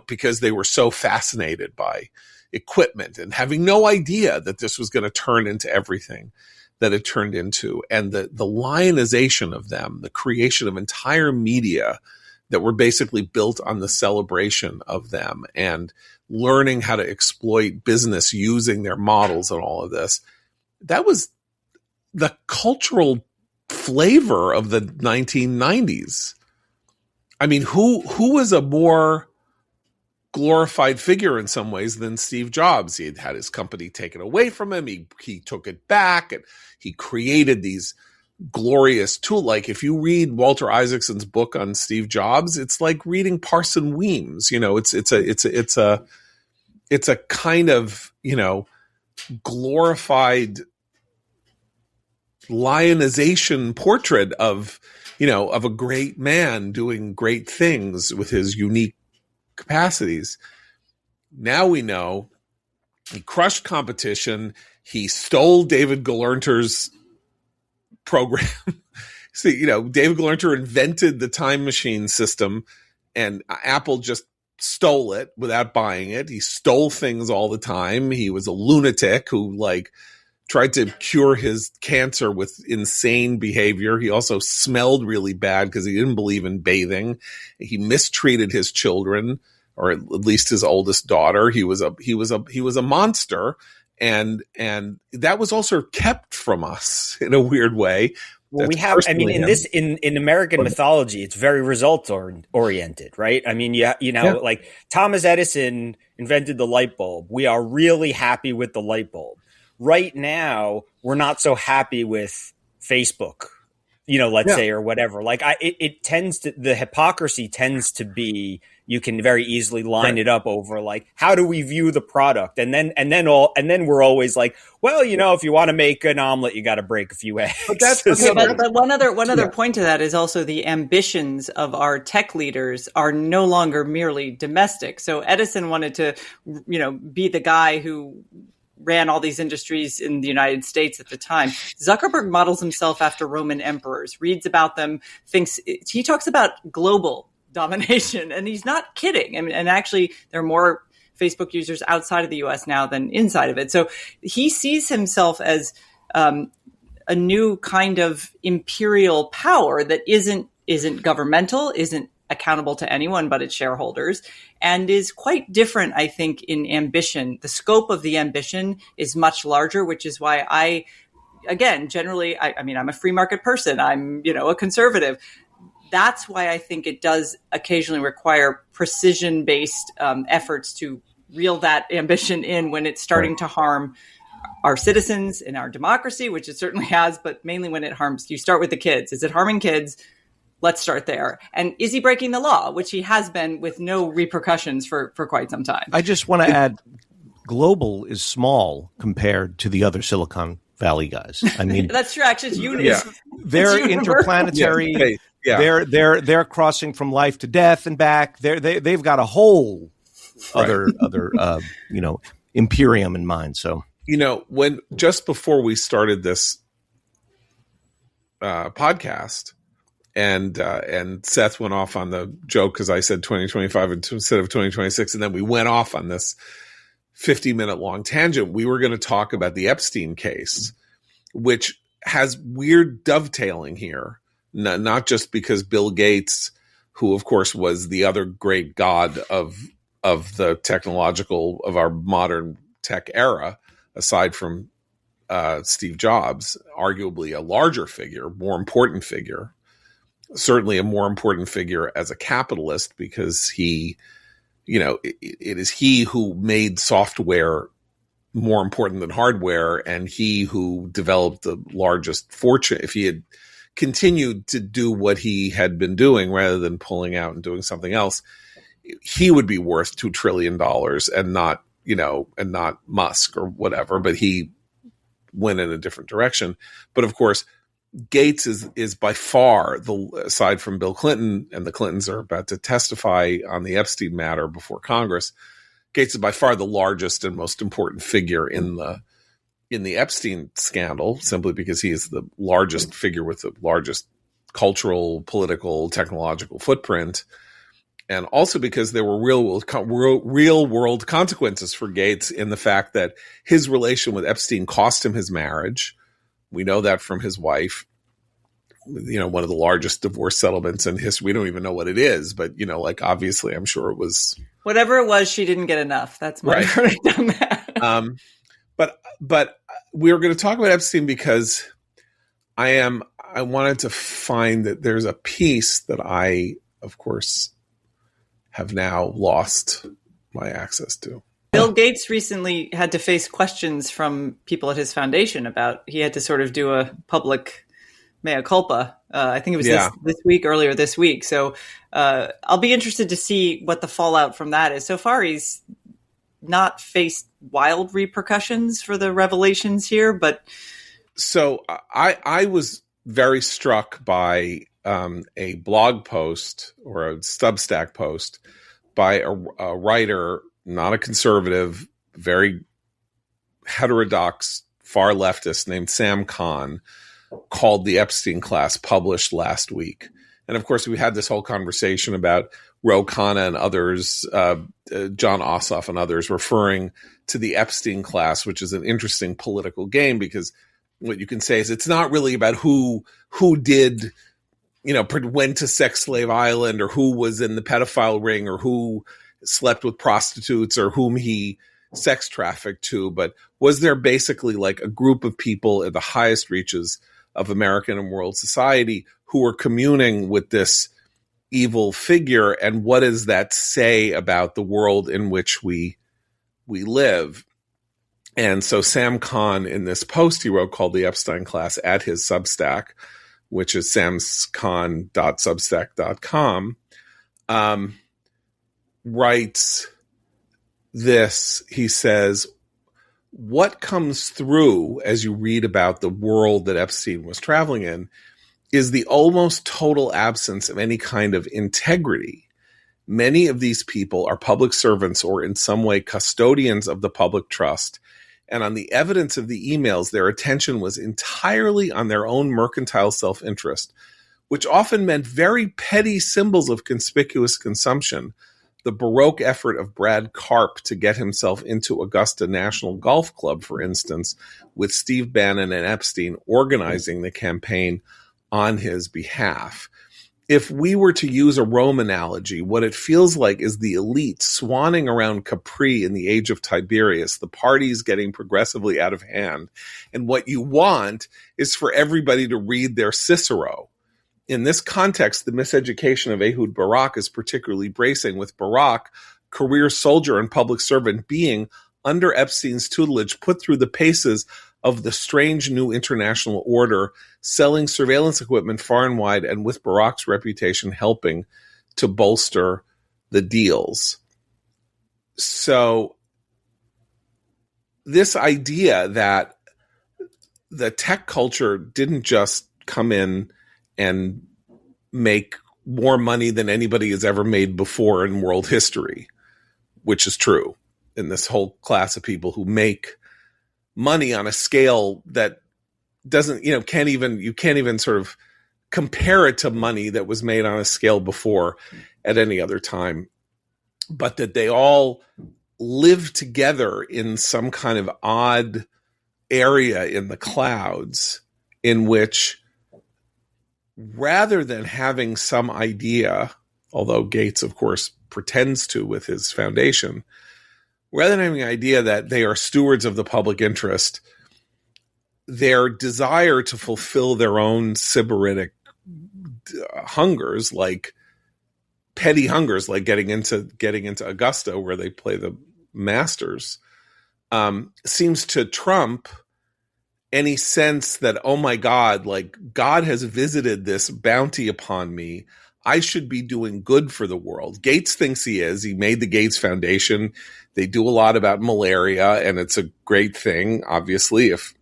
because they were so fascinated by equipment and having no idea that this was going to turn into everything that it turned into. And the lionization of them, the creation of entire media that were basically built on the celebration of them and learning how to exploit business using their models and all of this. That was the cultural flavor of the 1990s. I mean, who was a more glorified figure in some ways than Steve Jobs? He had his company taken away from him. He took it back and he created these glorious tool. Like if you read Walter Isaacson's book on Steve Jobs, it's like reading Parson Weems. You know, it's a kind of, you know, glorified lionization portrait of, you know, of a great man doing great things with his unique capacities. Now we know he crushed competition. He stole David Galerter's program. See, you know, David Galerter invented the time machine system and Apple just stole it without buying it. He stole things all the time. He was a lunatic who like tried to cure his cancer with insane behavior. He also smelled really bad because he didn't believe in bathing. He mistreated his children, or at least his oldest daughter. He was a monster. And that was also kept from us in a weird way. Well, we have, I mean, in American mythology, it's very result oriented, right? I mean, like Thomas Edison invented the light bulb. We are really happy with the light bulb. Right now, we're not so happy with Facebook, you know, let's say, or whatever. Like the hypocrisy tends to be, you can very easily line it up over like, how do we view the product? And then we're always like, well, you know, if you want to make an omelet, you got to break a few eggs. But that's okay. But one other point to that is also the ambitions of our tech leaders are no longer merely domestic. So Edison wanted to, you know, be the guy who ran all these industries in the United States at the time. Zuckerberg models himself after Roman emperors, reads about them, he talks about global domination, and he's not kidding. I mean, and actually, there are more Facebook users outside of the US now than inside of it. So he sees himself as a new kind of imperial power that isn't governmental, isn't accountable to anyone but its shareholders, and is quite different, I think, in ambition. The scope of the ambition is much larger, which is why I mean, I'm a free market person. I'm, you know, a conservative. That's why I think it does occasionally require precision-based efforts to reel that ambition in when it's starting to harm our citizens in our democracy, which it certainly has, but mainly when it harms, you start with the kids. Is it harming kids? Let's start there. And is he breaking the law, which he has been with no repercussions for quite some time? I just want to add, global is small compared to the other Silicon Valley guys. I mean, that's true. Actually, they're interplanetary. Yeah. They're crossing from life to death and back. They've got a whole other you know, imperium in mind. So, you know, when just before we started this podcast, and Seth went off on the joke because I said 2025 instead of 2026, and then we went off on this 50-minute long tangent. We were going to talk about the Epstein case, which has weird dovetailing here, not just because Bill Gates, who of course was the other great god of the technological of our modern tech era, aside from Steve Jobs, arguably a larger figure, more important figure. Certainly a more important figure as a capitalist because he, you know, it is he who made software more important than hardware, and he who developed the largest fortune. If he had continued to do what he had been doing rather than pulling out and doing something else, he would be worth $2 trillion and not, you know, and not Musk or whatever, but he went in a different direction. But of course, Gates is by far aside from Bill Clinton, and the Clintons are about to testify on the Epstein matter before Congress. Gates is by far the largest and most important figure in the Epstein scandal, simply because he is the largest figure with the largest cultural, political, technological footprint. And also because there were real world consequences for Gates in the fact that his relation with Epstein cost him his marriage. We know that from his wife. One of the largest divorce settlements in history. We don't even know what it is, but obviously, I'm sure it was whatever it was. She didn't get enough. That's my verdict on that. But we're going to talk about Epstein because I wanted to find that there's a piece that I, of course, have now lost my access to. Bill Gates recently had to face questions from people at his foundation about he had to sort of do a public mea culpa. I think it was earlier this week. So I'll be interested to see what the fallout from that is. So far, he's not faced wild repercussions for the revelations here, but so I was very struck by a blog post or a Substack post by a writer, not a conservative, very heterodox, far leftist named Sam Khan, called The Epstein Class, published last week. And of course, we had this whole conversation about Ro Khanna and others, John Ossoff and others, referring to the Epstein Class, which is an interesting political game because what you can say is it's not really about who did, went to Sex Slave Island or who was in the pedophile ring or who slept with prostitutes or whom he sex trafficked to, but was there basically like a group of people at the highest reaches of American and world society who were communing with this evil figure, and what does that say about the world in which we live? And so Sam Khan, in this post he wrote called The Epstein Class at his Substack, which is samskhan.substack.com, writes this. He says, what comes through as you read about the world that Epstein was traveling in is the almost total absence of any kind of integrity. Many of these people are public servants or in some way custodians of the public trust. And on the evidence of the emails, their attention was entirely on their own mercantile self-interest, which often meant very petty symbols of conspicuous consumption. The Baroque effort of Brad Karp to get himself into Augusta National Golf Club, for instance, with Steve Bannon and Epstein organizing the campaign on his behalf. If we were to use a Rome analogy, what it feels like is the elite swanning around Capri in the age of Tiberius, the parties getting progressively out of hand. And what you want is for everybody to read their Cicero. In this context, the miseducation of Ehud Barak is particularly bracing, with Barak, career soldier and public servant, being, under Epstein's tutelage, put through the paces of the strange new international order, selling surveillance equipment far and wide, and with Barak's reputation helping to bolster the deals. So this idea that the tech culture didn't just come in and make more money than anybody has ever made before in world history, which is true in this whole class of people who make money on a scale that doesn't, you can't even sort of compare it to money that was made on a scale before at any other time, but that they all live together in some kind of odd area in the clouds in which, rather than having some idea, although Gates, of course, pretends to with his foundation, rather than having an idea that they are stewards of the public interest, their desire to fulfill their own sybaritic hungers, like petty hungers, like getting into Augusta where they play the Masters, seems to trump any sense that, oh my God, like God has visited this bounty upon me. I should be doing good for the world. Gates thinks he is. He made the Gates Foundation. They do a lot about malaria, and it's a great thing, obviously, if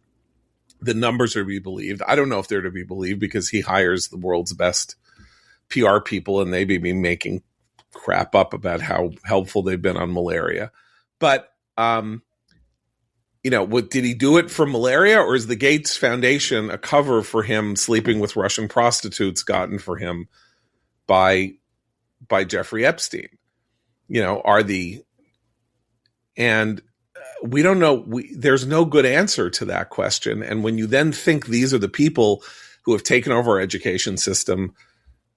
the numbers are to be believed. I don't know if they're to be believed because he hires the world's best PR people, and they may be making crap up about how helpful they've been on malaria. But, what did he do it for malaria, or is the Gates Foundation a cover for him sleeping with Russian prostitutes gotten for him by by Jeffrey Epstein? And we don't know. There's no good answer to that question. And when you then think these are the people who have taken over our education system,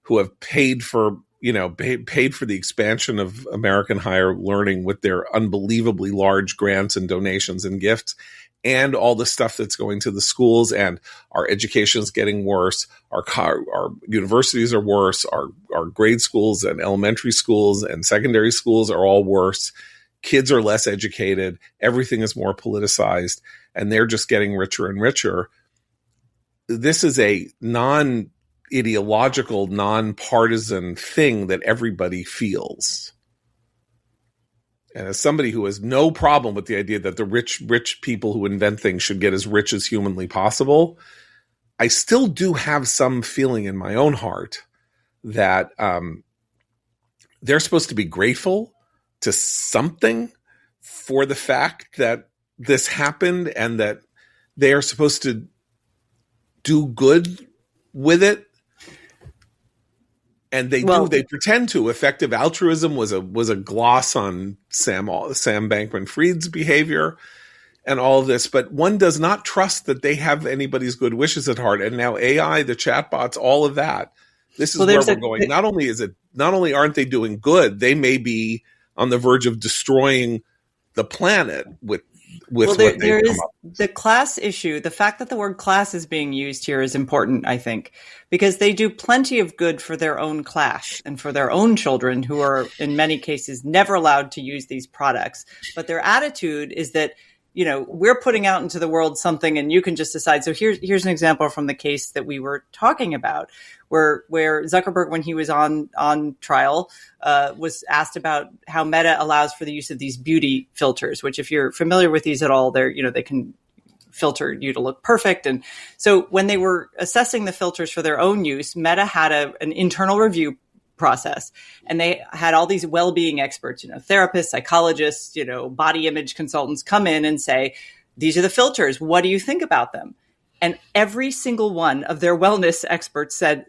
who have paid for the expansion of American higher learning with their unbelievably large grants and donations and gifts, and all the stuff that's going to the schools, and our education is getting worse. Our universities are worse. Our grade schools and elementary schools and secondary schools are all worse. Kids are less educated. Everything is more politicized, and they're just getting richer and richer. This is a non-ideological, non-partisan thing that everybody feels. And as somebody who has no problem with the idea that the rich people who invent things should get as rich as humanly possible, I still do have some feeling in my own heart that they're supposed to be grateful to something for the fact that this happened, and that they are supposed to do good with it. And they pretend to. Effective altruism was a gloss on Sam Bankman-Fried's behavior and all of this, but one does not trust that they have anybody's good wishes at heart. And now AI, the chatbots, all of that. This is where we're going. Not only aren't they doing good, they may be on the verge of destroying the planet with what they've come up with. The class issue. The fact that the word class is being used here is important, I think, because they do plenty of good for their own class and for their own children, who are in many cases never allowed to use these products. But their attitude is that, we're putting out into the world something and you can just decide. So here's an example from the case that we were talking about, where Zuckerberg, when he was on trial, was asked about how Meta allows for the use of these beauty filters, which, if you're familiar with these at all, they can filter you to look perfect. And so when they were assessing the filters for their own use, Meta had an internal review process, and they had all these well-being experts, therapists, psychologists, body image consultants come in and say, these are the filters. What do you think about them? And every single one of their wellness experts said,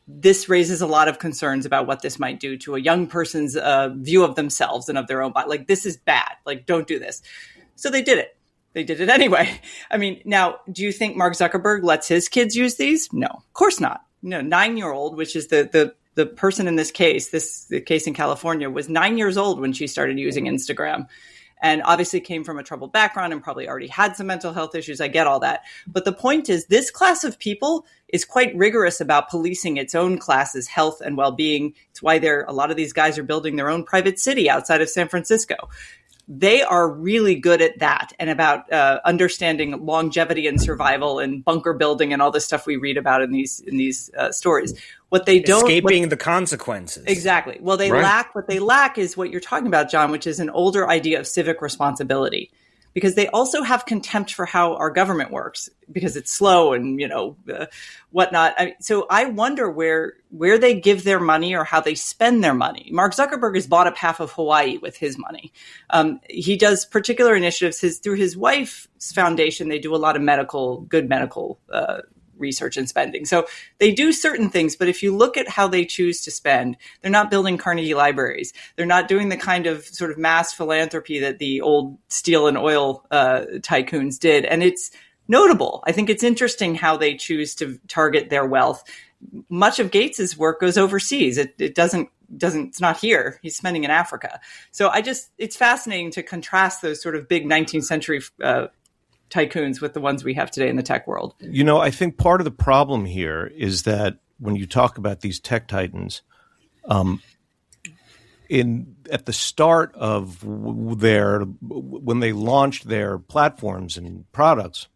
this raises a lot of concerns about what this might do to a young person's view of themselves and of their own body. Like, this is bad. Like, don't do this. So they did it. They did it anyway. I mean, now, do you think Mark Zuckerberg lets his kids use these? No, of course not. 9-year-old, which is the person in this case, the case in California, was 9 years old when she started using Instagram, and obviously came from a troubled background and probably already had some mental health issues. I get all that. But the point is, this class of people is quite rigorous about policing its own class's health and well-being. It's why a lot of these guys are building their own private city outside of San Francisco. They are really good at that, and about understanding longevity and survival and bunker building and all the stuff we read about in these stories. What they don't escaping the consequences. Exactly. Well, they lack. What they lack is what you're talking about, John, which is an older idea of civic responsibility. Because they also have contempt for how our government works, because it's slow and whatnot. So I wonder where they give their money or how they spend their money. Mark Zuckerberg has bought up half of Hawaii with his money. He does particular initiatives through his wife's foundation. They do a lot of good medical research and spending. So they do certain things, but if you look at how they choose to spend, they're not building Carnegie libraries. They're not doing the kind of sort of mass philanthropy that the old steel and oil tycoons did. And it's notable. I think it's interesting how they choose to target their wealth. Much of Gates's work goes overseas. It doesn't, it's not here. He's spending in Africa. So it's fascinating to contrast those sort of big 19th century tycoons with the ones we have today in the tech world. I think part of the problem here is that when you talk about these tech titans, at the start of when they launched their platforms and products,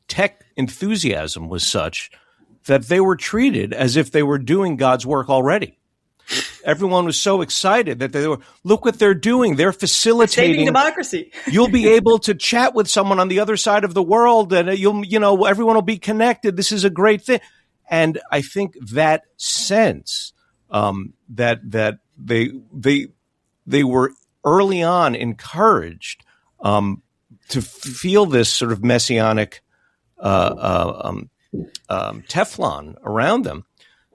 tech enthusiasm was such that they were treated as if they were doing God's work already. Everyone was so excited that look what they're doing. They're facilitating saving democracy. You'll be able to chat with someone on the other side of the world, and everyone will be connected. This is a great thing. And I think that sense that they were early on encouraged to feel this sort of messianic Teflon around them.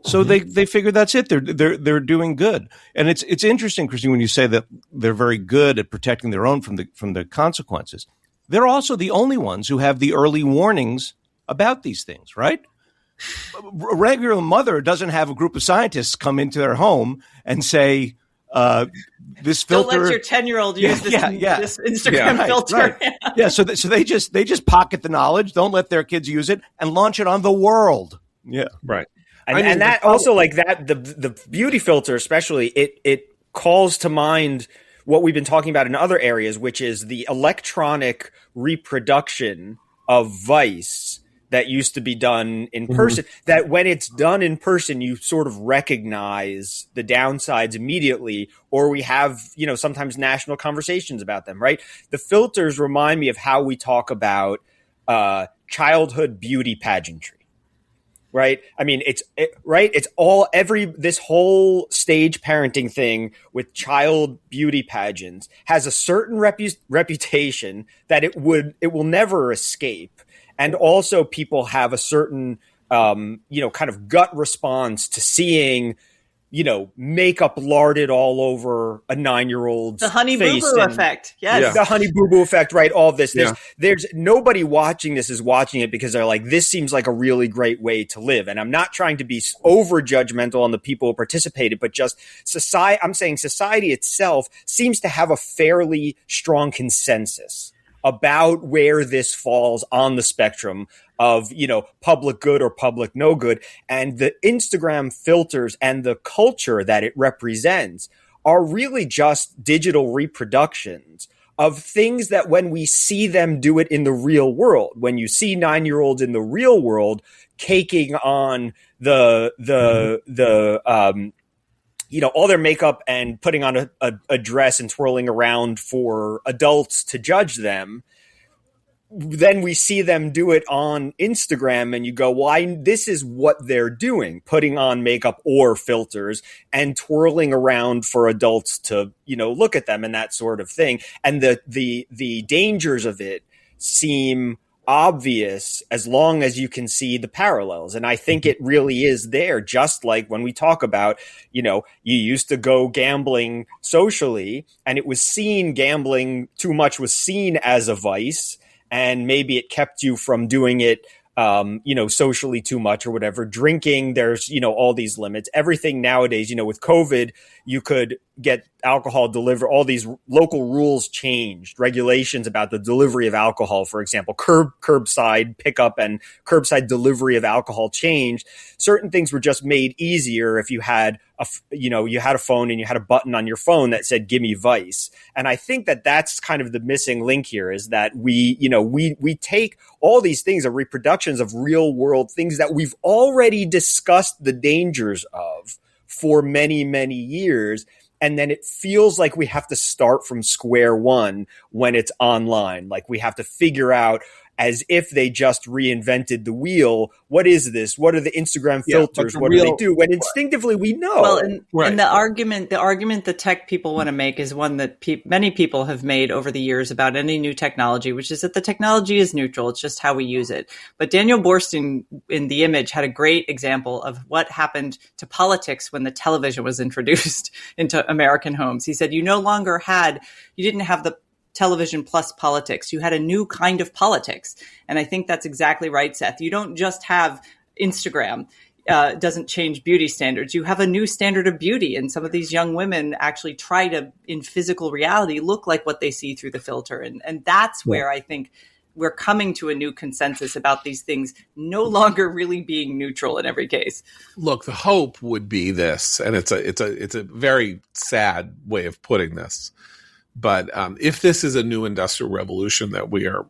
So they figure that's it. They're doing good. And it's interesting, Christine, when you say that they're very good at protecting their own from the consequences. They're also the only ones who have the early warnings about these things, right? A regular mother doesn't have a group of scientists come into their home and say, this filter. Don't let your 10-year-old use this Instagram filter. Right. Yeah. So they just pocket the knowledge, don't let their kids use it, and launch it on the world. Yeah. Right. And that also, like that, the beauty filter, especially, it calls to mind what we've been talking about in other areas, which is the electronic reproduction of vice that used to be done in person, that when it's done in person, you sort of recognize the downsides immediately, or we have, sometimes national conversations about them, right? The filters remind me of how we talk about childhood beauty pageantry. Right. I mean, it's this whole stage parenting thing with child beauty pageants has a certain reputation that it will never escape. And also people have a certain, kind of gut response to seeing, makeup larded all over a 9-year-old's the honey face. Boo Boo effect. Yes. Yeah. The honey boo boo effect, right? All of this. There's nobody watching this is watching it because they're like, this seems like a really great way to live. And I'm not trying to be over judgmental on the people who participated, but just I'm saying society itself seems to have a fairly strong consensus about where this falls on the spectrum of, public good or public no good. And the Instagram filters and the culture that it represents are really just digital reproductions of things that when we see them do it in the real world, when you see 9-year-olds in the real world caking on all their makeup and putting on a dress and twirling around for adults to judge them, then we see them do it on Instagram and you go, well, this is what they're doing, putting on makeup or filters and twirling around for adults to, look at them and that sort of thing. And the dangers of it seem obvious as long as you can see the parallels. And I think it really is there, just like when we talk about, you used to go gambling socially and it was seen, gambling too much was seen as a vice. And maybe it kept you from doing it, socially too much or whatever. Drinking, there's, all these limits. Everything nowadays, with COVID, you could get alcohol delivered. All these local rules changed, regulations about the delivery of alcohol, for example, curbside pickup and curbside delivery of alcohol changed. Certain things were just made easier if you had you had a phone and you had a button on your phone that said, "Give me vice." And I think that that's kind of the missing link here, is that we take all these things, are reproductions of real world things that we've already discussed the dangers of for many, many years. And then it feels like we have to start from square one when it's online. Like we have to figure out, as if they just reinvented the wheel, what is this? What are the Instagram filters? What do they do? When instinctively we know. Well, and the argument the tech people want to make is one that many people have made over the years about any new technology, which is that the technology is neutral. It's just how we use it. But Daniel Borstein in The Image had a great example of what happened to politics when the television was introduced into American homes. He said, you didn't have the television plus politics. You had a new kind of politics. And I think that's exactly right, Seth. You don't just have Instagram. Doesn't change beauty standards. You have a new standard of beauty. And some of these young women actually try to, in physical reality, look like what they see through the filter. And that's where I think we're coming to a new consensus about these things no longer really being neutral in every case. Look, the hope would be this, and it's a very sad way of putting this. But if this is a new industrial revolution that we are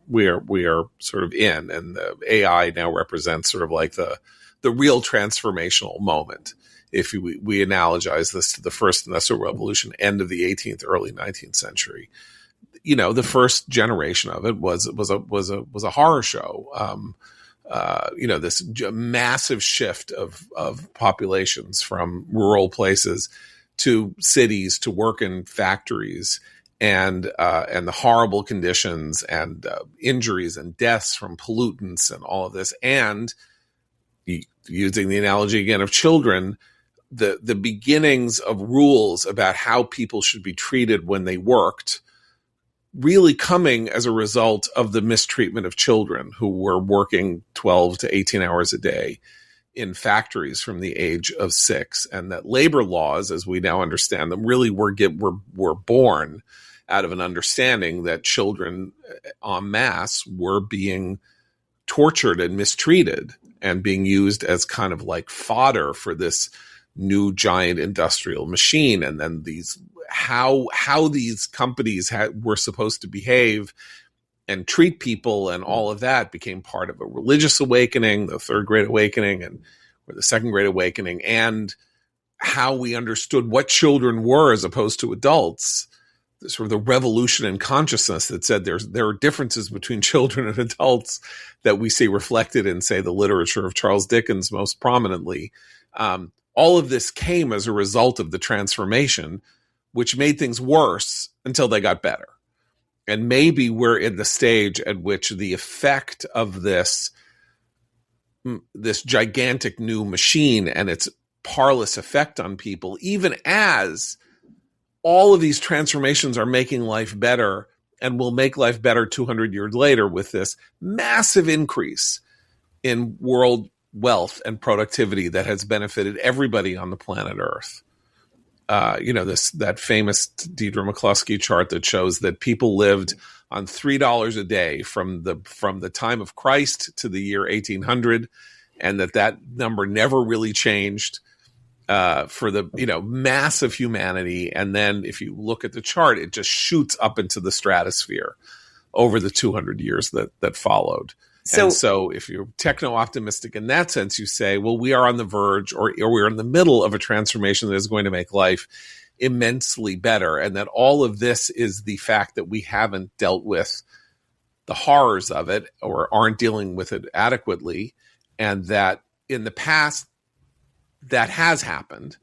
sort of in, and the AI now represents sort of like the real transformational moment, if we analogize this to the first industrial revolution, end of the 18th, early 19th century, the first generation of it was a horror show. This massive shift of populations from rural places to cities to work in factories. And the horrible conditions and injuries and deaths from pollutants and all of this. And using the analogy again of children, the beginnings of rules about how people should be treated when they worked really coming as a result of the mistreatment of children who were working 12 to 18 hours a day in factories from the age of 6, and that labor laws, as we now understand them, really were born out of an understanding that children en masse were being tortured and mistreated and being used as kind of like fodder for this new giant industrial machine. And then how these companies were supposed to behave and treat people and all of that became part of a religious awakening, the Third Great Awakening or the Second Great Awakening, and how we understood what children were as opposed to adults. Sort of the revolution in consciousness that said there are differences between children and adults that we see reflected in, say, the literature of Charles Dickens most prominently. All of this came as a result of the transformation, which made things worse until they got better. And maybe we're in the stage at which the effect of this gigantic new machine and its parlous effect on people, even as all of these transformations are making life better and will make life better 200 years later with this massive increase in world wealth and productivity that has benefited everybody on the planet Earth. That famous Deidre McCluskey chart that shows that people lived on $3 a day from the time of Christ to the year 1800, and that number never really changed for the massive humanity. And then if you look at the chart, it just shoots up into the stratosphere over the 200 years that followed. So if you're techno-optimistic in that sense, you say, well, we are on the verge or we're in the middle of a transformation that is going to make life immensely better. And that all of this is the fact that we haven't dealt with the horrors of it or aren't dealing with it adequately. And that in the past, that has happened.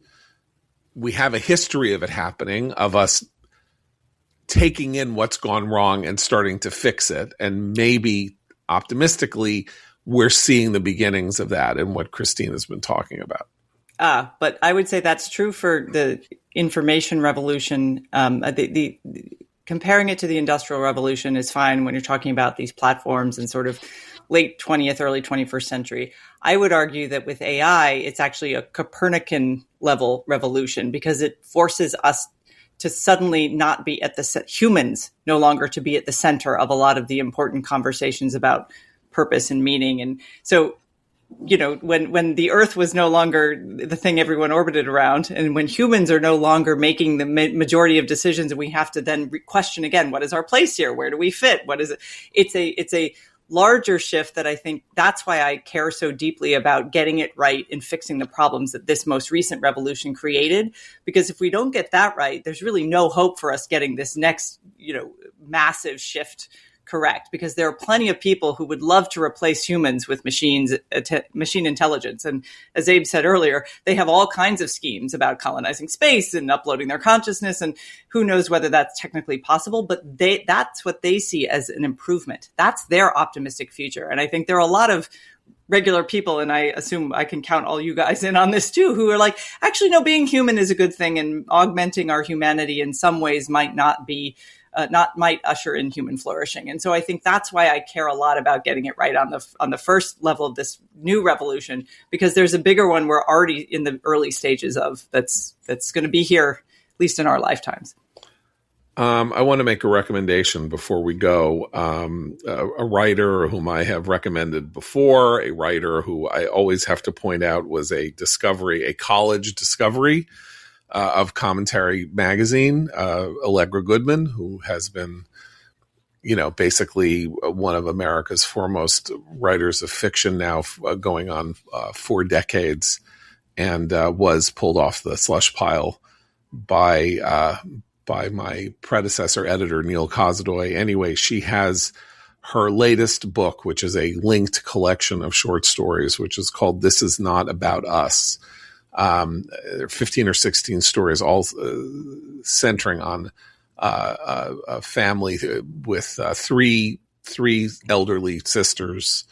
We have a history of it happening, of us taking in what's gone wrong and starting to fix it. And maybe optimistically, we're seeing the beginnings of that and what Christine has been talking about. But I would say that's true for the information revolution. The comparing it to the Industrial Revolution is fine when you're talking about these platforms and sort of late 20th, early 21st century. I would argue that with AI, it's actually a Copernican level revolution because it forces us to suddenly not be at humans no longer to be at the center of a lot of the important conversations about purpose and meaning. And so, when the Earth was no longer the thing everyone orbited around, and when humans are no longer making the majority of decisions, and we have to then question again, what is our place here? Where do we fit? What is it? It's a larger shift that I think that's why I care so deeply about getting it right and fixing the problems that this most recent revolution created. Because if we don't get that right, there's really no hope for us getting this next, massive shift correct, because there are plenty of people who would love to replace humans with machines, machine intelligence. And as Abe said earlier, they have all kinds of schemes about colonizing space and uploading their consciousness. And who knows whether that's technically possible, but that's what they see as an improvement. That's their optimistic future. And I think there are a lot of regular people, and I assume I can count all you guys in on this too, who are like, actually, no, being human is a good thing, and augmenting our humanity in some ways might might usher in human flourishing. And so I think that's why I care a lot about getting it right on the first level of this new revolution, because there's a bigger one we're already in the early stages of that's going to be here, at least in our lifetimes. I want to make a recommendation before we go. A writer whom I have recommended before, a writer who I always have to point out was a college discovery of Commentary Magazine, Allegra Goodman, who has been, basically one of America's foremost writers of fiction now, going on 4 decades, and was pulled off the slush pile by my predecessor editor, Neil Kozodoy. Anyway, she has her latest book, which is a linked collection of short stories, which is called This Is Not About Us. There are 15 or 16 stories, all centering on a family with three elderly sisters,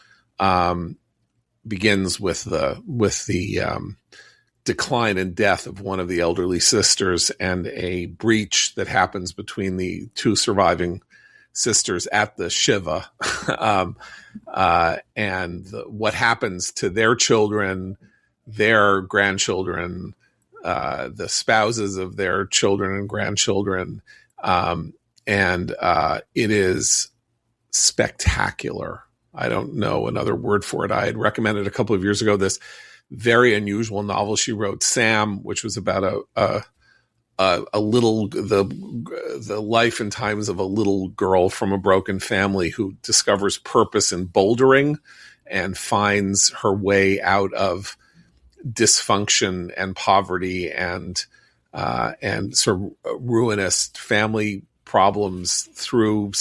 begins with the decline and death of one of the elderly sisters and a breach that happens between the two surviving sisters at the Shiva, and what happens to their children, their grandchildren, the spouses of their children and grandchildren. And it is spectacular. I don't know another word for it. I had recommended a couple of years ago this very unusual novel she wrote, Sam, which was about the life and times of a little girl from a broken family who discovers purpose in bouldering and finds her way out of dysfunction and poverty and sort of ruinous family problems through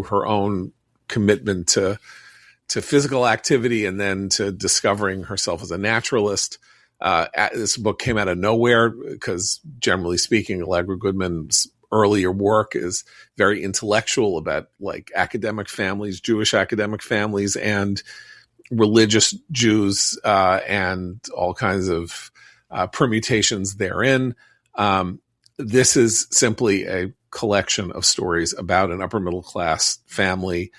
her own commitment to physical activity and then to discovering herself as a naturalist. This book came out of nowhere because, generally speaking, Allegra Goodman's earlier work is very intellectual about like academic families, Jewish academic families, and religious Jews, and all kinds of permutations therein. This is simply a collection of stories about an upper middle class family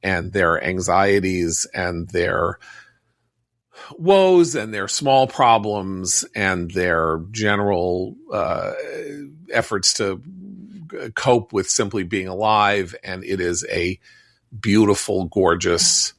and their anxieties and their woes and their small problems and their general efforts to cope with simply being alive. And it is a beautiful, gorgeous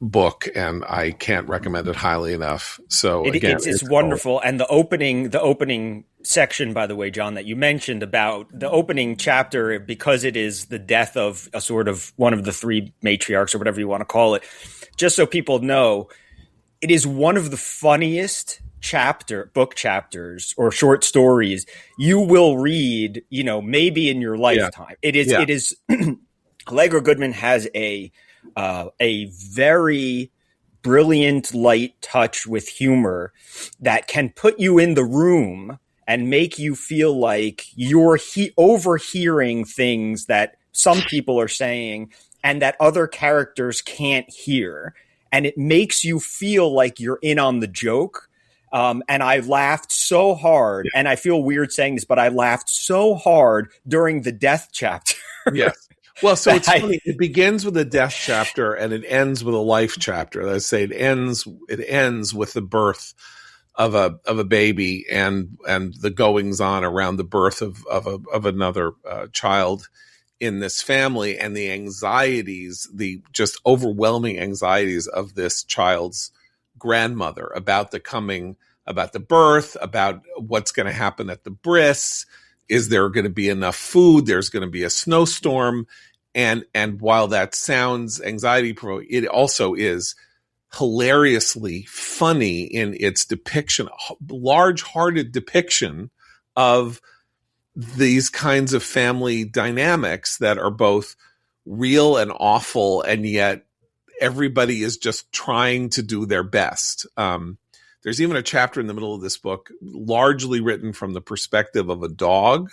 book, and I can't recommend it highly enough. So again, it's wonderful. And the opening section, by the way, John, that you mentioned about the opening chapter, because it is the death of a sort of one of the three matriarchs or whatever you want to call it, just so people know, it is one of the funniest book chapters or short stories you will read, maybe in your lifetime. Yeah. It is Allegra Goodman has a very brilliant light touch with humor that can put you in the room and make you feel like you're overhearing things that some people are saying and that other characters can't hear. And it makes you feel like you're in on the joke. And I laughed so hard, and I feel weird saying this, but I laughed so hard during the death chapter. Yes. Well, so it's funny. It begins with a death chapter and it ends with a life chapter. Let's say it ends with the birth of a baby and the goings on around the birth of another child in this family, and the anxieties, the just overwhelming anxieties of this child's grandmother about the birth, about what's going to happen at the bris. Is there going to be enough food? There's going to be a snowstorm. And while that sounds anxiety provoking, it also is hilariously funny in its depiction, large-hearted depiction of these kinds of family dynamics that are both real and awful, and yet everybody is just trying to do their best. There's even a chapter in the middle of this book, largely written from the perspective of a dog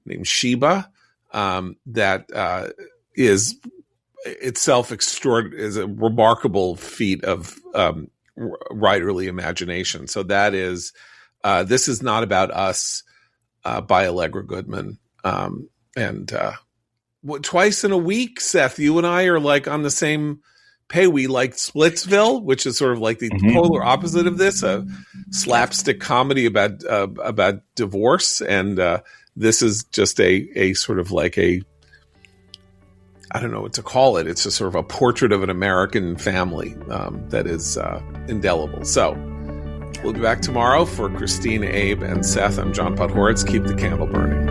named Sheba, that is itself is a remarkable feat of writerly imagination. So that is, this is not about us, by Allegra Goodman. Twice in a week, Seth, you and I are like on the same pay. We like Splitsville, which is sort of like the polar opposite of this, a slapstick comedy about divorce. And this is just a sort of like I don't know what to call it. It's a sort of a portrait of an American family that is indelible. So we'll be back tomorrow. For Christine, Abe, and Seth, I'm John Podhoretz. Keep the candle burning.